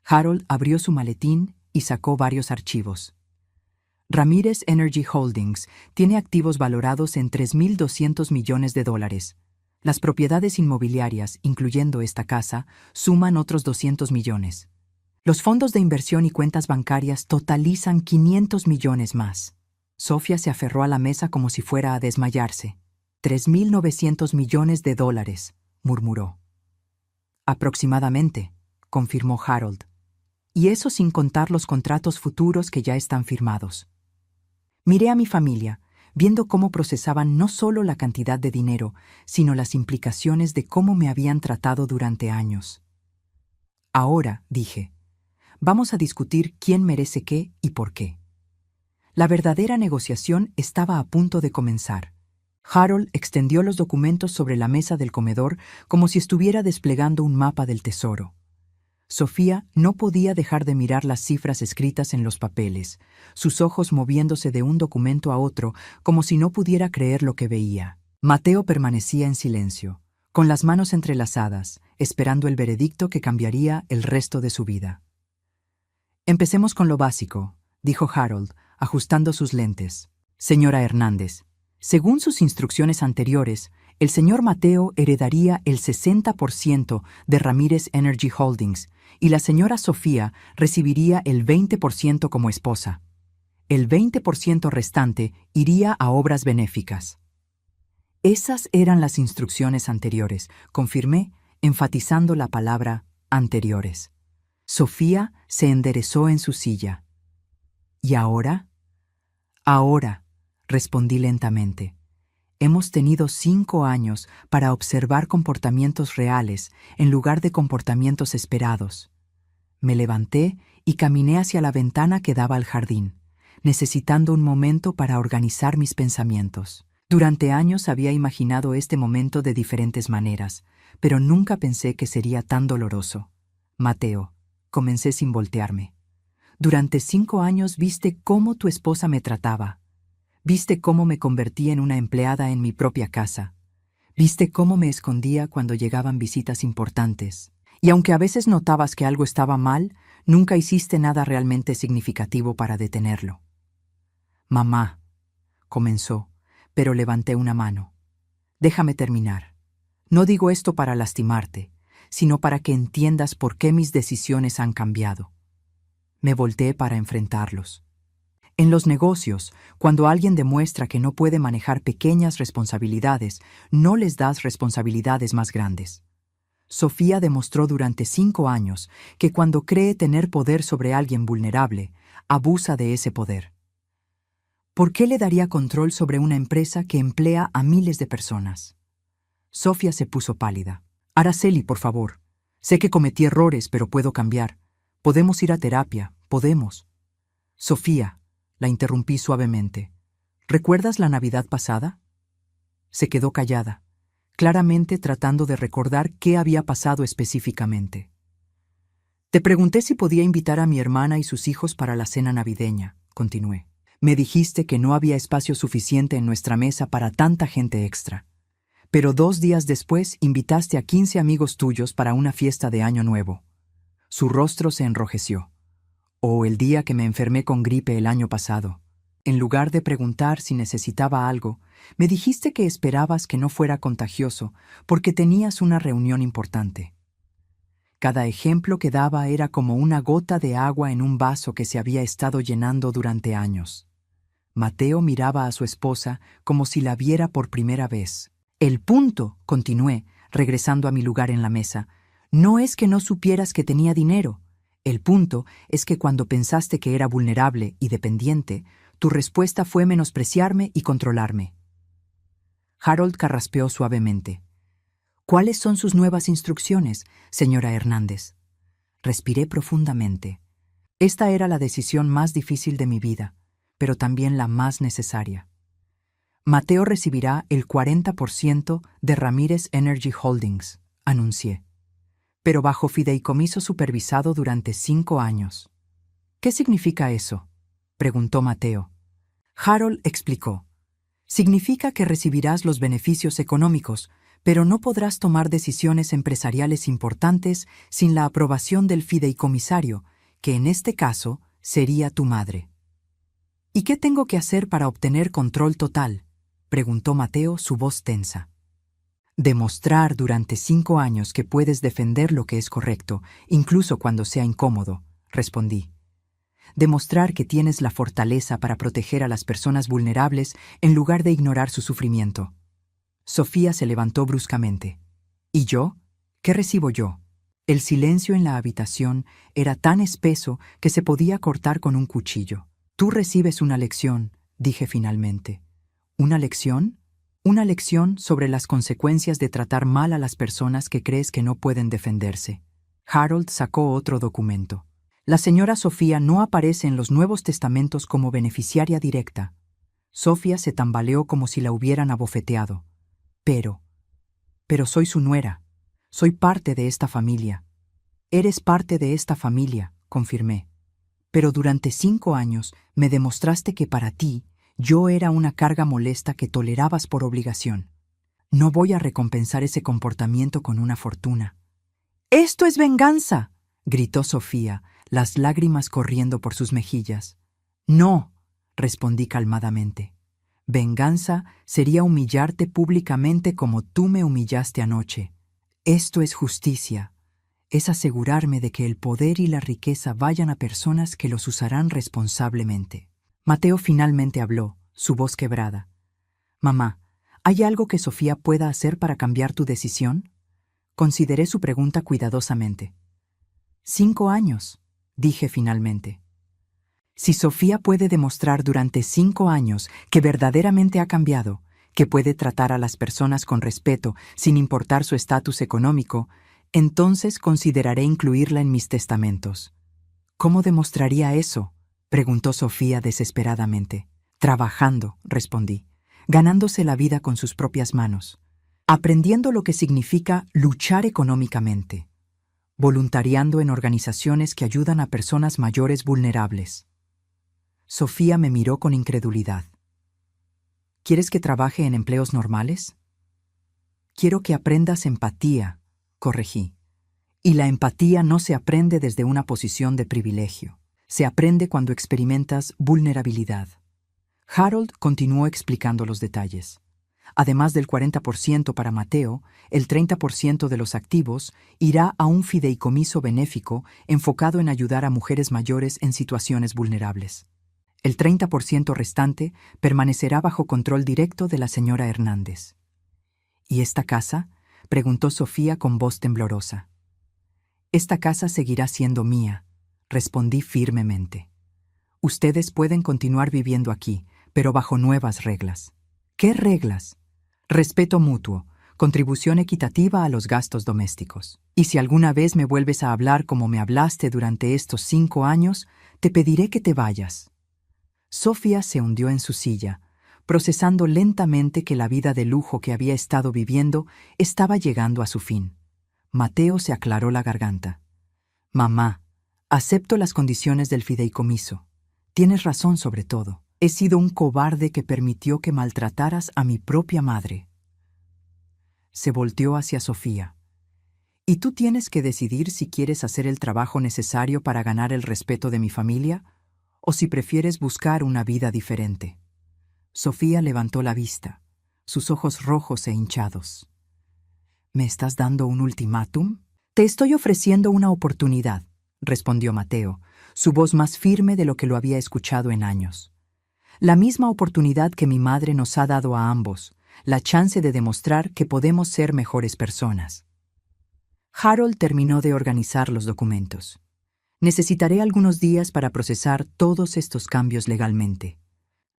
Harold abrió su maletín y sacó varios archivos. Ramírez Energy Holdings tiene activos valorados en $3,200 millones. Las propiedades inmobiliarias, incluyendo esta casa, suman otros 200 millones. Los fondos de inversión y cuentas bancarias totalizan 500 millones más. Sofía se aferró a la mesa como si fuera a desmayarse. 3.900 millones de dólares, murmuró. Aproximadamente, confirmó Harold. Y eso sin contar los contratos futuros que ya están firmados. Miré a mi familia, viendo cómo procesaban no solo la cantidad de dinero, sino las implicaciones de cómo me habían tratado durante años. Ahora, dije, vamos a discutir quién merece qué y por qué. La verdadera negociación estaba a punto de comenzar. Harold extendió los documentos sobre la mesa del comedor como si estuviera desplegando un mapa del tesoro. Sofía no podía dejar de mirar las cifras escritas en los papeles, sus ojos moviéndose de un documento a otro como si no pudiera creer lo que veía. Mateo permanecía en silencio, con las manos entrelazadas, esperando el veredicto que cambiaría el resto de su vida. Empecemos con lo básico, dijo Harold, ajustando sus lentes. Señora Hernández, según sus instrucciones anteriores, el señor Mateo heredaría el 60% de Ramírez Energy Holdings y la señora Sofía recibiría el 20% como esposa. El 20% restante iría a obras benéficas. Esas eran las instrucciones anteriores, confirmé, enfatizando la palabra anteriores. Sofía se enderezó en su silla. ¿Y ahora? Ahora, respondí lentamente. Hemos tenido 5 años para observar comportamientos reales en lugar de comportamientos esperados. Me levanté y caminé hacia la ventana que daba al jardín, necesitando un momento para organizar mis pensamientos. Durante años había imaginado este momento de diferentes maneras, pero nunca pensé que sería tan doloroso. Mateo, comencé sin voltearme. Durante 5 años viste cómo tu esposa me trataba. Viste cómo me convertí en una empleada en mi propia casa. Viste cómo me escondía cuando llegaban visitas importantes. Y aunque a veces notabas que algo estaba mal, nunca hiciste nada realmente significativo para detenerlo. Mamá, comenzó, pero levanté una mano. Déjame terminar. No digo esto para lastimarte, sino para que entiendas por qué mis decisiones han cambiado. Me volteé para enfrentarlos. En los negocios, cuando alguien demuestra que no puede manejar pequeñas responsabilidades, no les das responsabilidades más grandes. Sofía demostró durante 5 años que cuando cree tener poder sobre alguien vulnerable, abusa de ese poder. ¿Por qué le daría control sobre una empresa que emplea a miles de personas? Sofía se puso pálida. Araceli, por favor. Sé que cometí errores, pero puedo cambiar. Podemos ir a terapia, podemos. Sofía, la interrumpí suavemente. ¿Recuerdas la Navidad pasada? Se quedó callada, claramente tratando de recordar qué había pasado específicamente. Te pregunté si podía invitar a mi hermana y sus hijos para la cena navideña, continué. Me dijiste que no había espacio suficiente en nuestra mesa para tanta gente extra. Pero 2 días después invitaste a 15 amigos tuyos para una fiesta de Año Nuevo. Su rostro se enrojeció. O el día que me enfermé con gripe el año pasado. En lugar de preguntar si necesitaba algo, me dijiste que esperabas que no fuera contagioso porque tenías una reunión importante. Cada ejemplo que daba era como una gota de agua en un vaso que se había estado llenando durante años. Mateo miraba a su esposa como si la viera por primera vez. El punto, continué, regresando a mi lugar en la mesa, no es que no supieras que tenía dinero. El punto es que cuando pensaste que era vulnerable y dependiente, tu respuesta fue menospreciarme y controlarme. Harold carraspeó suavemente. ¿Cuáles son sus nuevas instrucciones, señora Hernández? Respiré profundamente. Esta era la decisión más difícil de mi vida, pero también la más necesaria. Mateo recibirá el 40% de Ramírez Energy Holdings, anuncié, pero bajo fideicomiso supervisado durante 5 años. ¿Qué significa eso?, preguntó Mateo. Harold explicó. Significa que recibirás los beneficios económicos, pero no podrás tomar decisiones empresariales importantes sin la aprobación del fideicomisario, que en este caso sería tu madre. ¿Y qué tengo que hacer para obtener control total?, preguntó Mateo, su voz tensa. Demostrar durante 5 años que puedes defender lo que es correcto, incluso cuando sea incómodo, respondí. Demostrar que tienes la fortaleza para proteger a las personas vulnerables en lugar de ignorar su sufrimiento. Sofía se levantó bruscamente. ¿Y yo? ¿Qué recibo yo? El silencio en la habitación era tan espeso que se podía cortar con un cuchillo. Tú recibes una lección, dije finalmente. ¿Una lección? Una lección sobre las consecuencias de tratar mal a las personas que crees que no pueden defenderse. Harold sacó otro documento. La señora Sofía no aparece en los Nuevos Testamentos como beneficiaria directa. Sofía se tambaleó como si la hubieran abofeteado. Pero soy su nuera. Soy parte de esta familia. Eres parte de esta familia, confirmé. Pero durante 5 años me demostraste que para ti yo era una carga molesta que tolerabas por obligación. No voy a recompensar ese comportamiento con una fortuna. ¡Esto es venganza!, gritó Sofía, las lágrimas corriendo por sus mejillas. No, respondí calmadamente. Venganza sería humillarte públicamente como tú me humillaste anoche. Esto es justicia. Es asegurarme de que el poder y la riqueza vayan a personas que los usarán responsablemente. Mateo finalmente habló, su voz quebrada. Mamá, ¿hay algo que Sofía pueda hacer para cambiar tu decisión? Consideré su pregunta cuidadosamente. 5 años, dije finalmente. Si Sofía puede demostrar durante 5 años que verdaderamente ha cambiado, que puede tratar a las personas con respeto sin importar su estatus económico, entonces consideraré incluirla en mis testamentos. ¿Cómo demostraría eso?, preguntó Sofía desesperadamente. Trabajando, respondí, ganándose la vida con sus propias manos, aprendiendo lo que significa luchar económicamente, voluntariando en organizaciones que ayudan a personas mayores vulnerables. Sofía me miró con incredulidad. ¿Quieres que trabaje en empleos normales? Quiero que aprendas empatía, corregí. Y la empatía no se aprende desde una posición de privilegio. Se aprende cuando experimentas vulnerabilidad. Harold continuó explicando los detalles. Además del 40% para Mateo, el 30% de los activos irá a un fideicomiso benéfico enfocado en ayudar a mujeres mayores en situaciones vulnerables. El 30% restante permanecerá bajo control directo de la señora Hernández. ¿Y esta casa?, preguntó Sofía con voz temblorosa. Esta casa seguirá siendo mía, respondí firmemente. Ustedes pueden continuar viviendo aquí, pero bajo nuevas reglas. ¿Qué reglas? Respeto mutuo, contribución equitativa a los gastos domésticos. Y si alguna vez me vuelves a hablar como me hablaste durante estos 5 años, te pediré que te vayas. Sofía se hundió en su silla, procesando lentamente que la vida de lujo que había estado viviendo estaba llegando a su fin. Mateo se aclaró la garganta. Mamá, acepto las condiciones del fideicomiso. Tienes razón sobre todo. He sido un cobarde que permitió que maltrataras a mi propia madre. Se volteó hacia Sofía. ¿Y tú tienes que decidir si quieres hacer el trabajo necesario para ganar el respeto de mi familia o si prefieres buscar una vida diferente? Sofía levantó la vista, sus ojos rojos e hinchados. ¿Me estás dando un ultimátum? Te estoy ofreciendo una oportunidad, respondió Mateo, su voz más firme de lo que lo había escuchado en años. La misma oportunidad que mi madre nos ha dado a ambos, la chance de demostrar que podemos ser mejores personas. Harold terminó de organizar los documentos. Necesitaré algunos días para procesar todos estos cambios legalmente.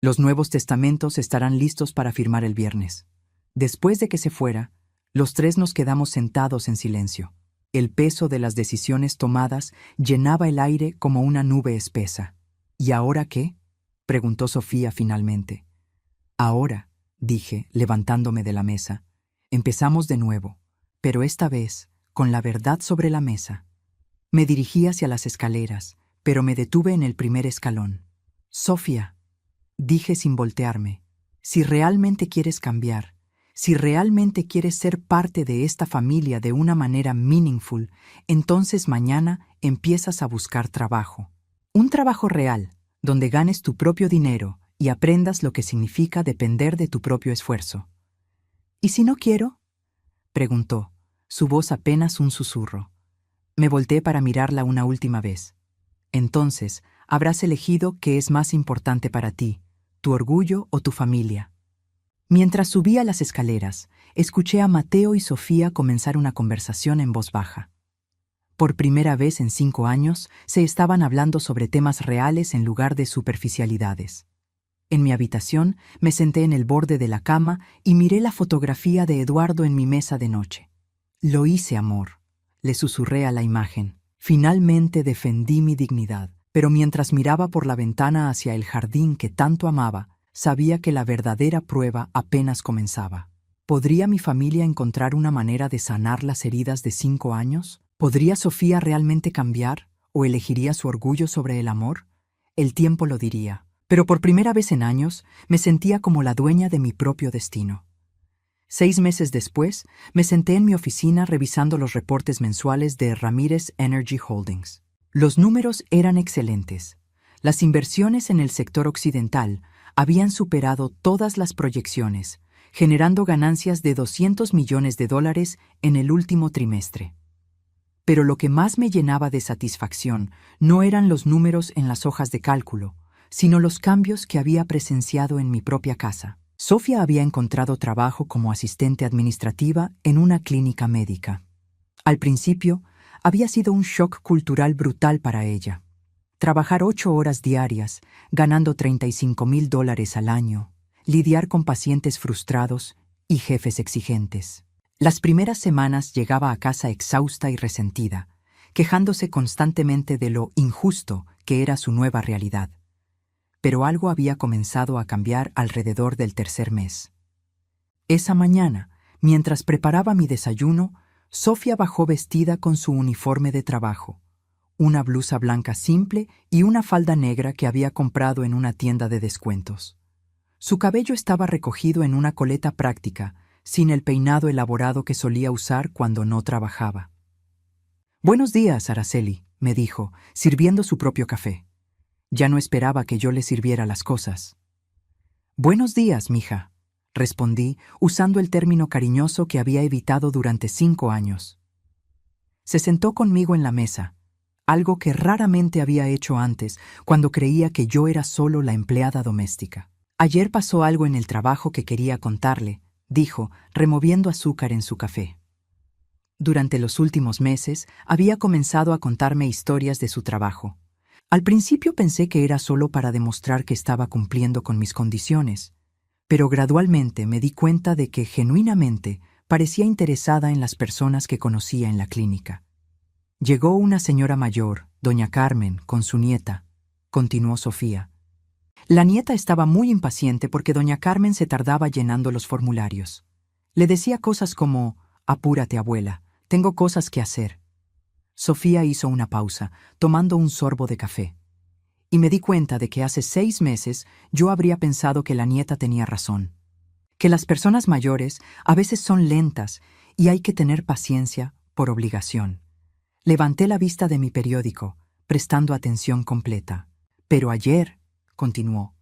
Los Nuevos Testamentos estarán listos para firmar el viernes. Después de que se fuera, los 3 nos quedamos sentados en silencio. El peso de las decisiones tomadas llenaba el aire como una nube espesa. ¿Y ahora qué?, preguntó Sofía finalmente. Ahora, dije, levantándome de la mesa, empezamos de nuevo, pero esta vez con la verdad sobre la mesa. Me dirigí hacia las escaleras, pero me detuve en el primer escalón. Sofía, dije sin voltearme, si realmente quieres cambiar, si realmente quieres ser parte de esta familia de una manera meaningful, entonces mañana empiezas a buscar trabajo. Un trabajo real, donde ganes tu propio dinero y aprendas lo que significa depender de tu propio esfuerzo. ¿Y si no quiero?, preguntó, su voz apenas un susurro. Me volteé para mirarla una última vez. Entonces, habrás elegido qué es más importante para ti, tu orgullo o tu familia. Mientras subía las escaleras, escuché a Mateo y Sofía comenzar una conversación en voz baja. Por primera vez en 5 años, se estaban hablando sobre temas reales en lugar de superficialidades. En mi habitación, me senté en el borde de la cama y miré la fotografía de Eduardo en mi mesa de noche. Lo hice, amor, le susurré a la imagen. Finalmente defendí mi dignidad, pero mientras miraba por la ventana hacia el jardín que tanto amaba, sabía que la verdadera prueba apenas comenzaba. ¿Podría mi familia encontrar una manera de sanar las heridas de 5 años? ¿Podría Sofía realmente cambiar o elegiría su orgullo sobre el amor? El tiempo lo diría, pero por primera vez en años me sentía como la dueña de mi propio destino. 6 meses después, me senté en mi oficina revisando los reportes mensuales de Ramírez Energy Holdings. Los números eran excelentes. Las inversiones en el sector occidental habían superado todas las proyecciones, generando ganancias de $200 millones en el último trimestre. Pero lo que más me llenaba de satisfacción no eran los números en las hojas de cálculo, sino los cambios que había presenciado en mi propia casa. Sofía había encontrado trabajo como asistente administrativa en una clínica médica. Al principio, había sido un shock cultural brutal para ella. Trabajar 8 horas diarias, ganando $35,000 al año, lidiar con pacientes frustrados y jefes exigentes. Las primeras semanas llegaba a casa exhausta y resentida, quejándose constantemente de lo injusto que era su nueva realidad. Pero algo había comenzado a cambiar alrededor del tercer mes. Esa mañana, mientras preparaba mi desayuno, Sofía bajó vestida con su uniforme de trabajo, una blusa blanca simple y una falda negra que había comprado en una tienda de descuentos. Su cabello estaba recogido en una coleta práctica, sin el peinado elaborado que solía usar cuando no trabajaba. «Buenos días, Araceli», me dijo, sirviendo su propio café. Ya no esperaba que yo le sirviera las cosas. «Buenos días, mija», respondí, usando el término cariñoso que había evitado durante 5 años. Se sentó conmigo en la mesa, algo que raramente había hecho antes, cuando creía que yo era solo la empleada doméstica. «Ayer pasó algo en el trabajo que quería contarle», dijo, removiendo azúcar en su café. Durante los últimos meses había comenzado a contarme historias de su trabajo. Al principio pensé que era solo para demostrar que estaba cumpliendo con mis condiciones, pero gradualmente me di cuenta de que genuinamente parecía interesada en las personas que conocía en la clínica. Llegó una señora mayor, doña Carmen, con su nieta, continuó Sofía. La nieta estaba muy impaciente porque doña Carmen se tardaba llenando los formularios. Le decía cosas como: «Apúrate, abuela, tengo cosas que hacer». Sofía hizo una pausa, tomando un sorbo de café. Y me di cuenta de que hace 6 meses yo habría pensado que la nieta tenía razón. Que las personas mayores a veces son lentas y hay que tener paciencia por obligación. Levanté la vista de mi periódico, prestando atención completa. Pero ayer, continuó,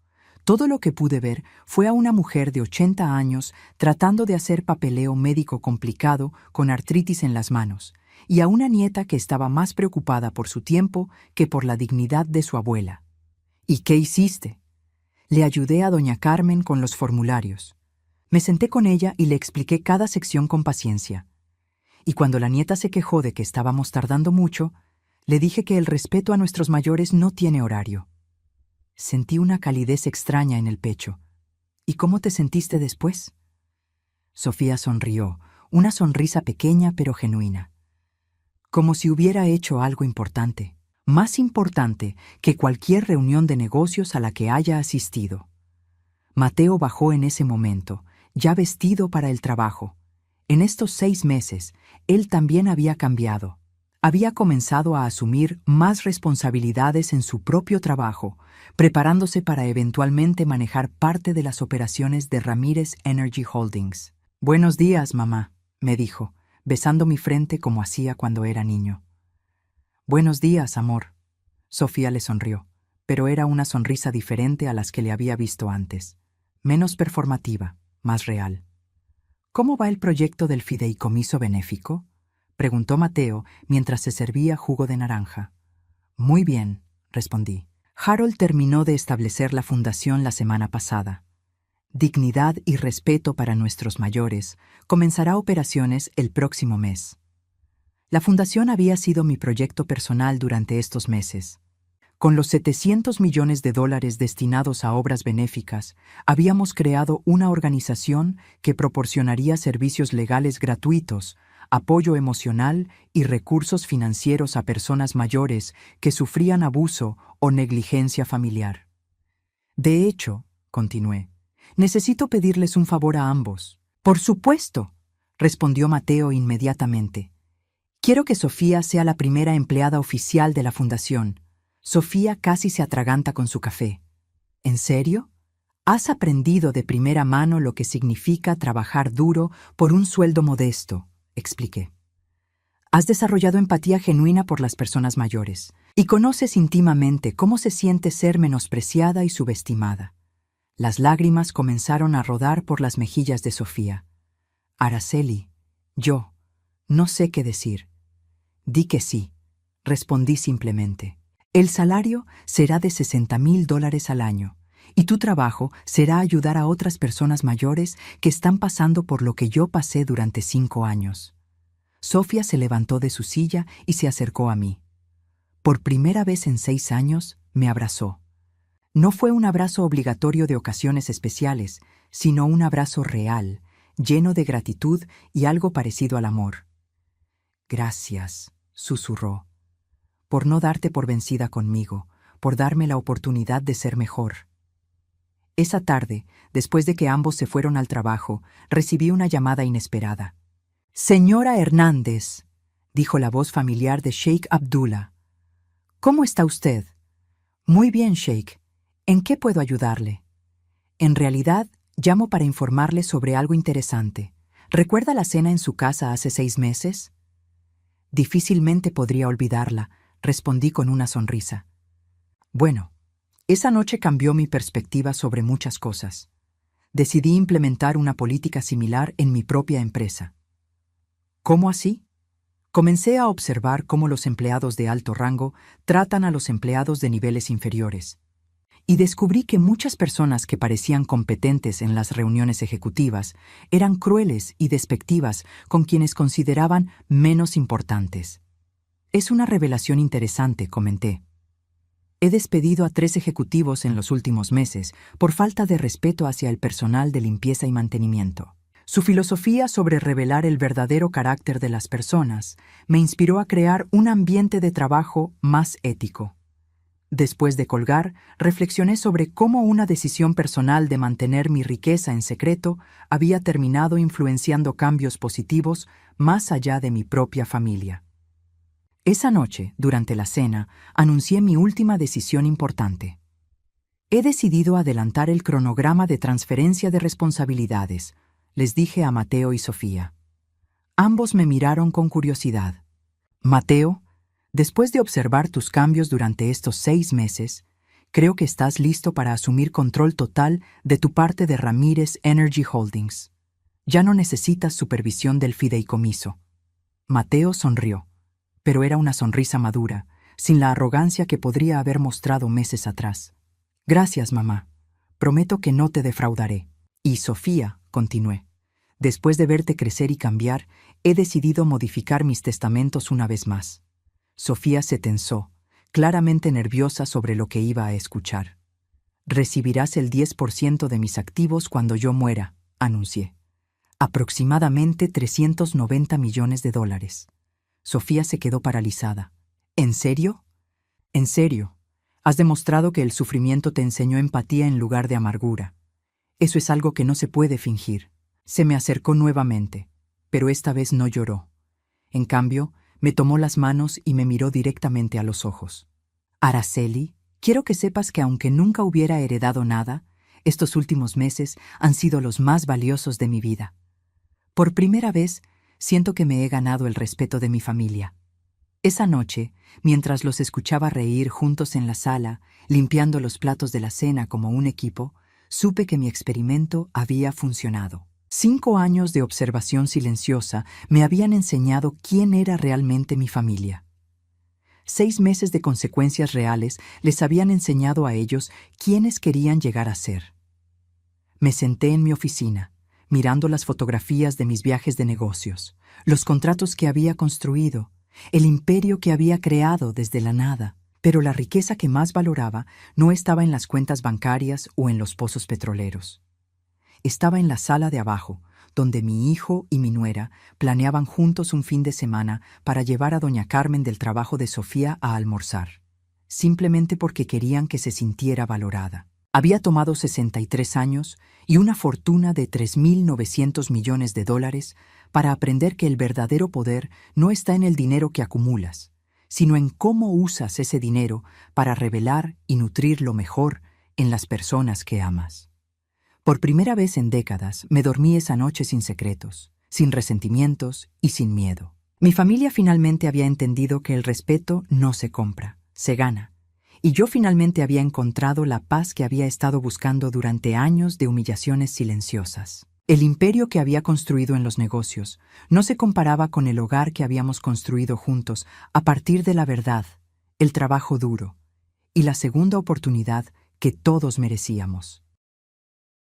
todo lo que pude ver fue a una mujer de 80 años tratando de hacer papeleo médico complicado con artritis en las manos, y a una nieta que estaba más preocupada por su tiempo que por la dignidad de su abuela. ¿Y qué hiciste? Le ayudé a doña Carmen con los formularios. Me senté con ella y le expliqué cada sección con paciencia. Y cuando la nieta se quejó de que estábamos tardando mucho, le dije que el respeto a nuestros mayores no tiene horario. Sentí una calidez extraña en el pecho. ¿Y cómo te sentiste después? Sofía sonrió, una sonrisa pequeña pero genuina. Como si hubiera hecho algo importante, más importante que cualquier reunión de negocios a la que haya asistido. Mateo bajó en ese momento, ya vestido para el trabajo. En estos 6 meses, él también había cambiado. Había comenzado a asumir más responsabilidades en su propio trabajo, preparándose para eventualmente manejar parte de las operaciones de Ramírez Energy Holdings. «Buenos días, mamá», me dijo, besando mi frente como hacía cuando era niño. «Buenos días, amor». Sofía le sonrió, pero era una sonrisa diferente a las que le había visto antes, menos performativa, más real. «¿Cómo va el proyecto del fideicomiso benéfico?», preguntó Mateo mientras se servía jugo de naranja. «Muy bien», respondí. Harold terminó de establecer la fundación la semana pasada. Dignidad y respeto para nuestros mayores comenzará operaciones el próximo mes. La fundación había sido mi proyecto personal durante estos meses. Con los $700 millones destinados a obras benéficas, habíamos creado una organización que proporcionaría servicios legales gratuitos, apoyo emocional y recursos financieros a personas mayores que sufrían abuso o negligencia familiar. De hecho, continué, necesito pedirles un favor a ambos. Por supuesto, respondió Mateo inmediatamente. Quiero que Sofía sea la primera empleada oficial de la fundación. Sofía casi se atraganta con su café. ¿En serio? Has aprendido de primera mano lo que significa trabajar duro por un sueldo modesto, expliqué. Has desarrollado empatía genuina por las personas mayores y conoces íntimamente cómo se siente ser menospreciada y subestimada. Las lágrimas comenzaron a rodar por las mejillas de Sofía. Araceli, yo, no sé qué decir. Di que sí, respondí simplemente. El salario será de $60,000 al año, y tu trabajo será ayudar a otras personas mayores que están pasando por lo que yo pasé durante 5 años. Sofía se levantó de su silla y se acercó a mí. Por primera vez en 6 años, me abrazó. No fue un abrazo obligatorio de ocasiones especiales, sino un abrazo real, lleno de gratitud y algo parecido al amor. Gracias, susurró, por no darte por vencida conmigo, por darme la oportunidad de ser mejor. Esa tarde, después de que ambos se fueron al trabajo, recibí una llamada inesperada. «Señora Hernández», dijo la voz familiar de Sheikh Abdullah. «¿Cómo está usted?» «Muy bien, Sheikh. ¿En qué puedo ayudarle?» «En realidad, llamo para informarle sobre algo interesante. ¿Recuerda la cena en su casa hace 6 meses?» «Difícilmente podría olvidarla», respondí con una sonrisa. Bueno, esa noche cambió mi perspectiva sobre muchas cosas. Decidí implementar una política similar en mi propia empresa. ¿Cómo así? Comencé a observar cómo los empleados de alto rango tratan a los empleados de niveles inferiores. Y descubrí que muchas personas que parecían competentes en las reuniones ejecutivas eran crueles y despectivas con quienes consideraban menos importantes. Es una revelación interesante, comenté. He despedido a 3 ejecutivos en los últimos meses por falta de respeto hacia el personal de limpieza y mantenimiento. Su filosofía sobre revelar el verdadero carácter de las personas me inspiró a crear un ambiente de trabajo más ético. Después de colgar, reflexioné sobre cómo una decisión personal de mantener mi riqueza en secreto había terminado influenciando cambios positivos más allá de mi propia familia. Esa noche, durante la cena, anuncié mi última decisión importante. He decidido adelantar el cronograma de transferencia de responsabilidades, les dije a Mateo y Sofía. Ambos me miraron con curiosidad. Mateo, después de observar tus cambios durante estos 6 meses, creo que estás listo para asumir control total de tu parte de Ramírez Energy Holdings. Ya no necesitas supervisión del fideicomiso. Mateo sonrió, pero era una sonrisa madura, sin la arrogancia que podría haber mostrado meses atrás. Gracias, mamá. Prometo que no te defraudaré. Y Sofía, continué, después de verte crecer y cambiar, he decidido modificar mis testamentos una vez más. Sofía se tensó, claramente nerviosa sobre lo que iba a escuchar. Recibirás el 10% de mis activos cuando yo muera, anuncié. Aproximadamente $390 millones. Sofía se quedó paralizada. ¿En serio? En serio. Has demostrado que el sufrimiento te enseñó empatía en lugar de amargura. Eso es algo que no se puede fingir. Se me acercó nuevamente, pero esta vez no lloró. En cambio, me tomó las manos y me miró directamente a los ojos. Araceli, quiero que sepas que aunque nunca hubiera heredado nada, estos últimos meses han sido los más valiosos de mi vida. Por primera vez, siento que me he ganado el respeto de mi familia. Esa noche, mientras los escuchaba reír juntos en la sala, limpiando los platos de la cena como un equipo, supe que mi experimento había funcionado. 5 años de observación silenciosa me habían enseñado quién era realmente mi familia. 6 meses de consecuencias reales les habían enseñado a ellos quiénes querían llegar a ser. Me senté en mi oficina, mirando las fotografías de mis viajes de negocios, los contratos que había construido, el imperio que había creado desde la nada. Pero la riqueza que más valoraba no estaba en las cuentas bancarias o en los pozos petroleros. Estaba en la sala de abajo, donde mi hijo y mi nuera planeaban juntos un fin de semana para llevar a doña Carmen del trabajo de Sofía a almorzar, simplemente porque querían que se sintiera valorada. Había tomado 63 años y una fortuna de $3.900 millones para aprender que el verdadero poder no está en el dinero que acumulas, sino en cómo usas ese dinero para revelar y nutrir lo mejor en las personas que amas. Por primera vez en décadas me dormí esa noche sin secretos, sin resentimientos y sin miedo. Mi familia finalmente había entendido que el respeto no se compra, se gana, y yo finalmente había encontrado la paz que había estado buscando durante años de humillaciones silenciosas. El imperio que había construido en los negocios no se comparaba con el hogar que habíamos construido juntos a partir de la verdad, el trabajo duro y la segunda oportunidad que todos merecíamos.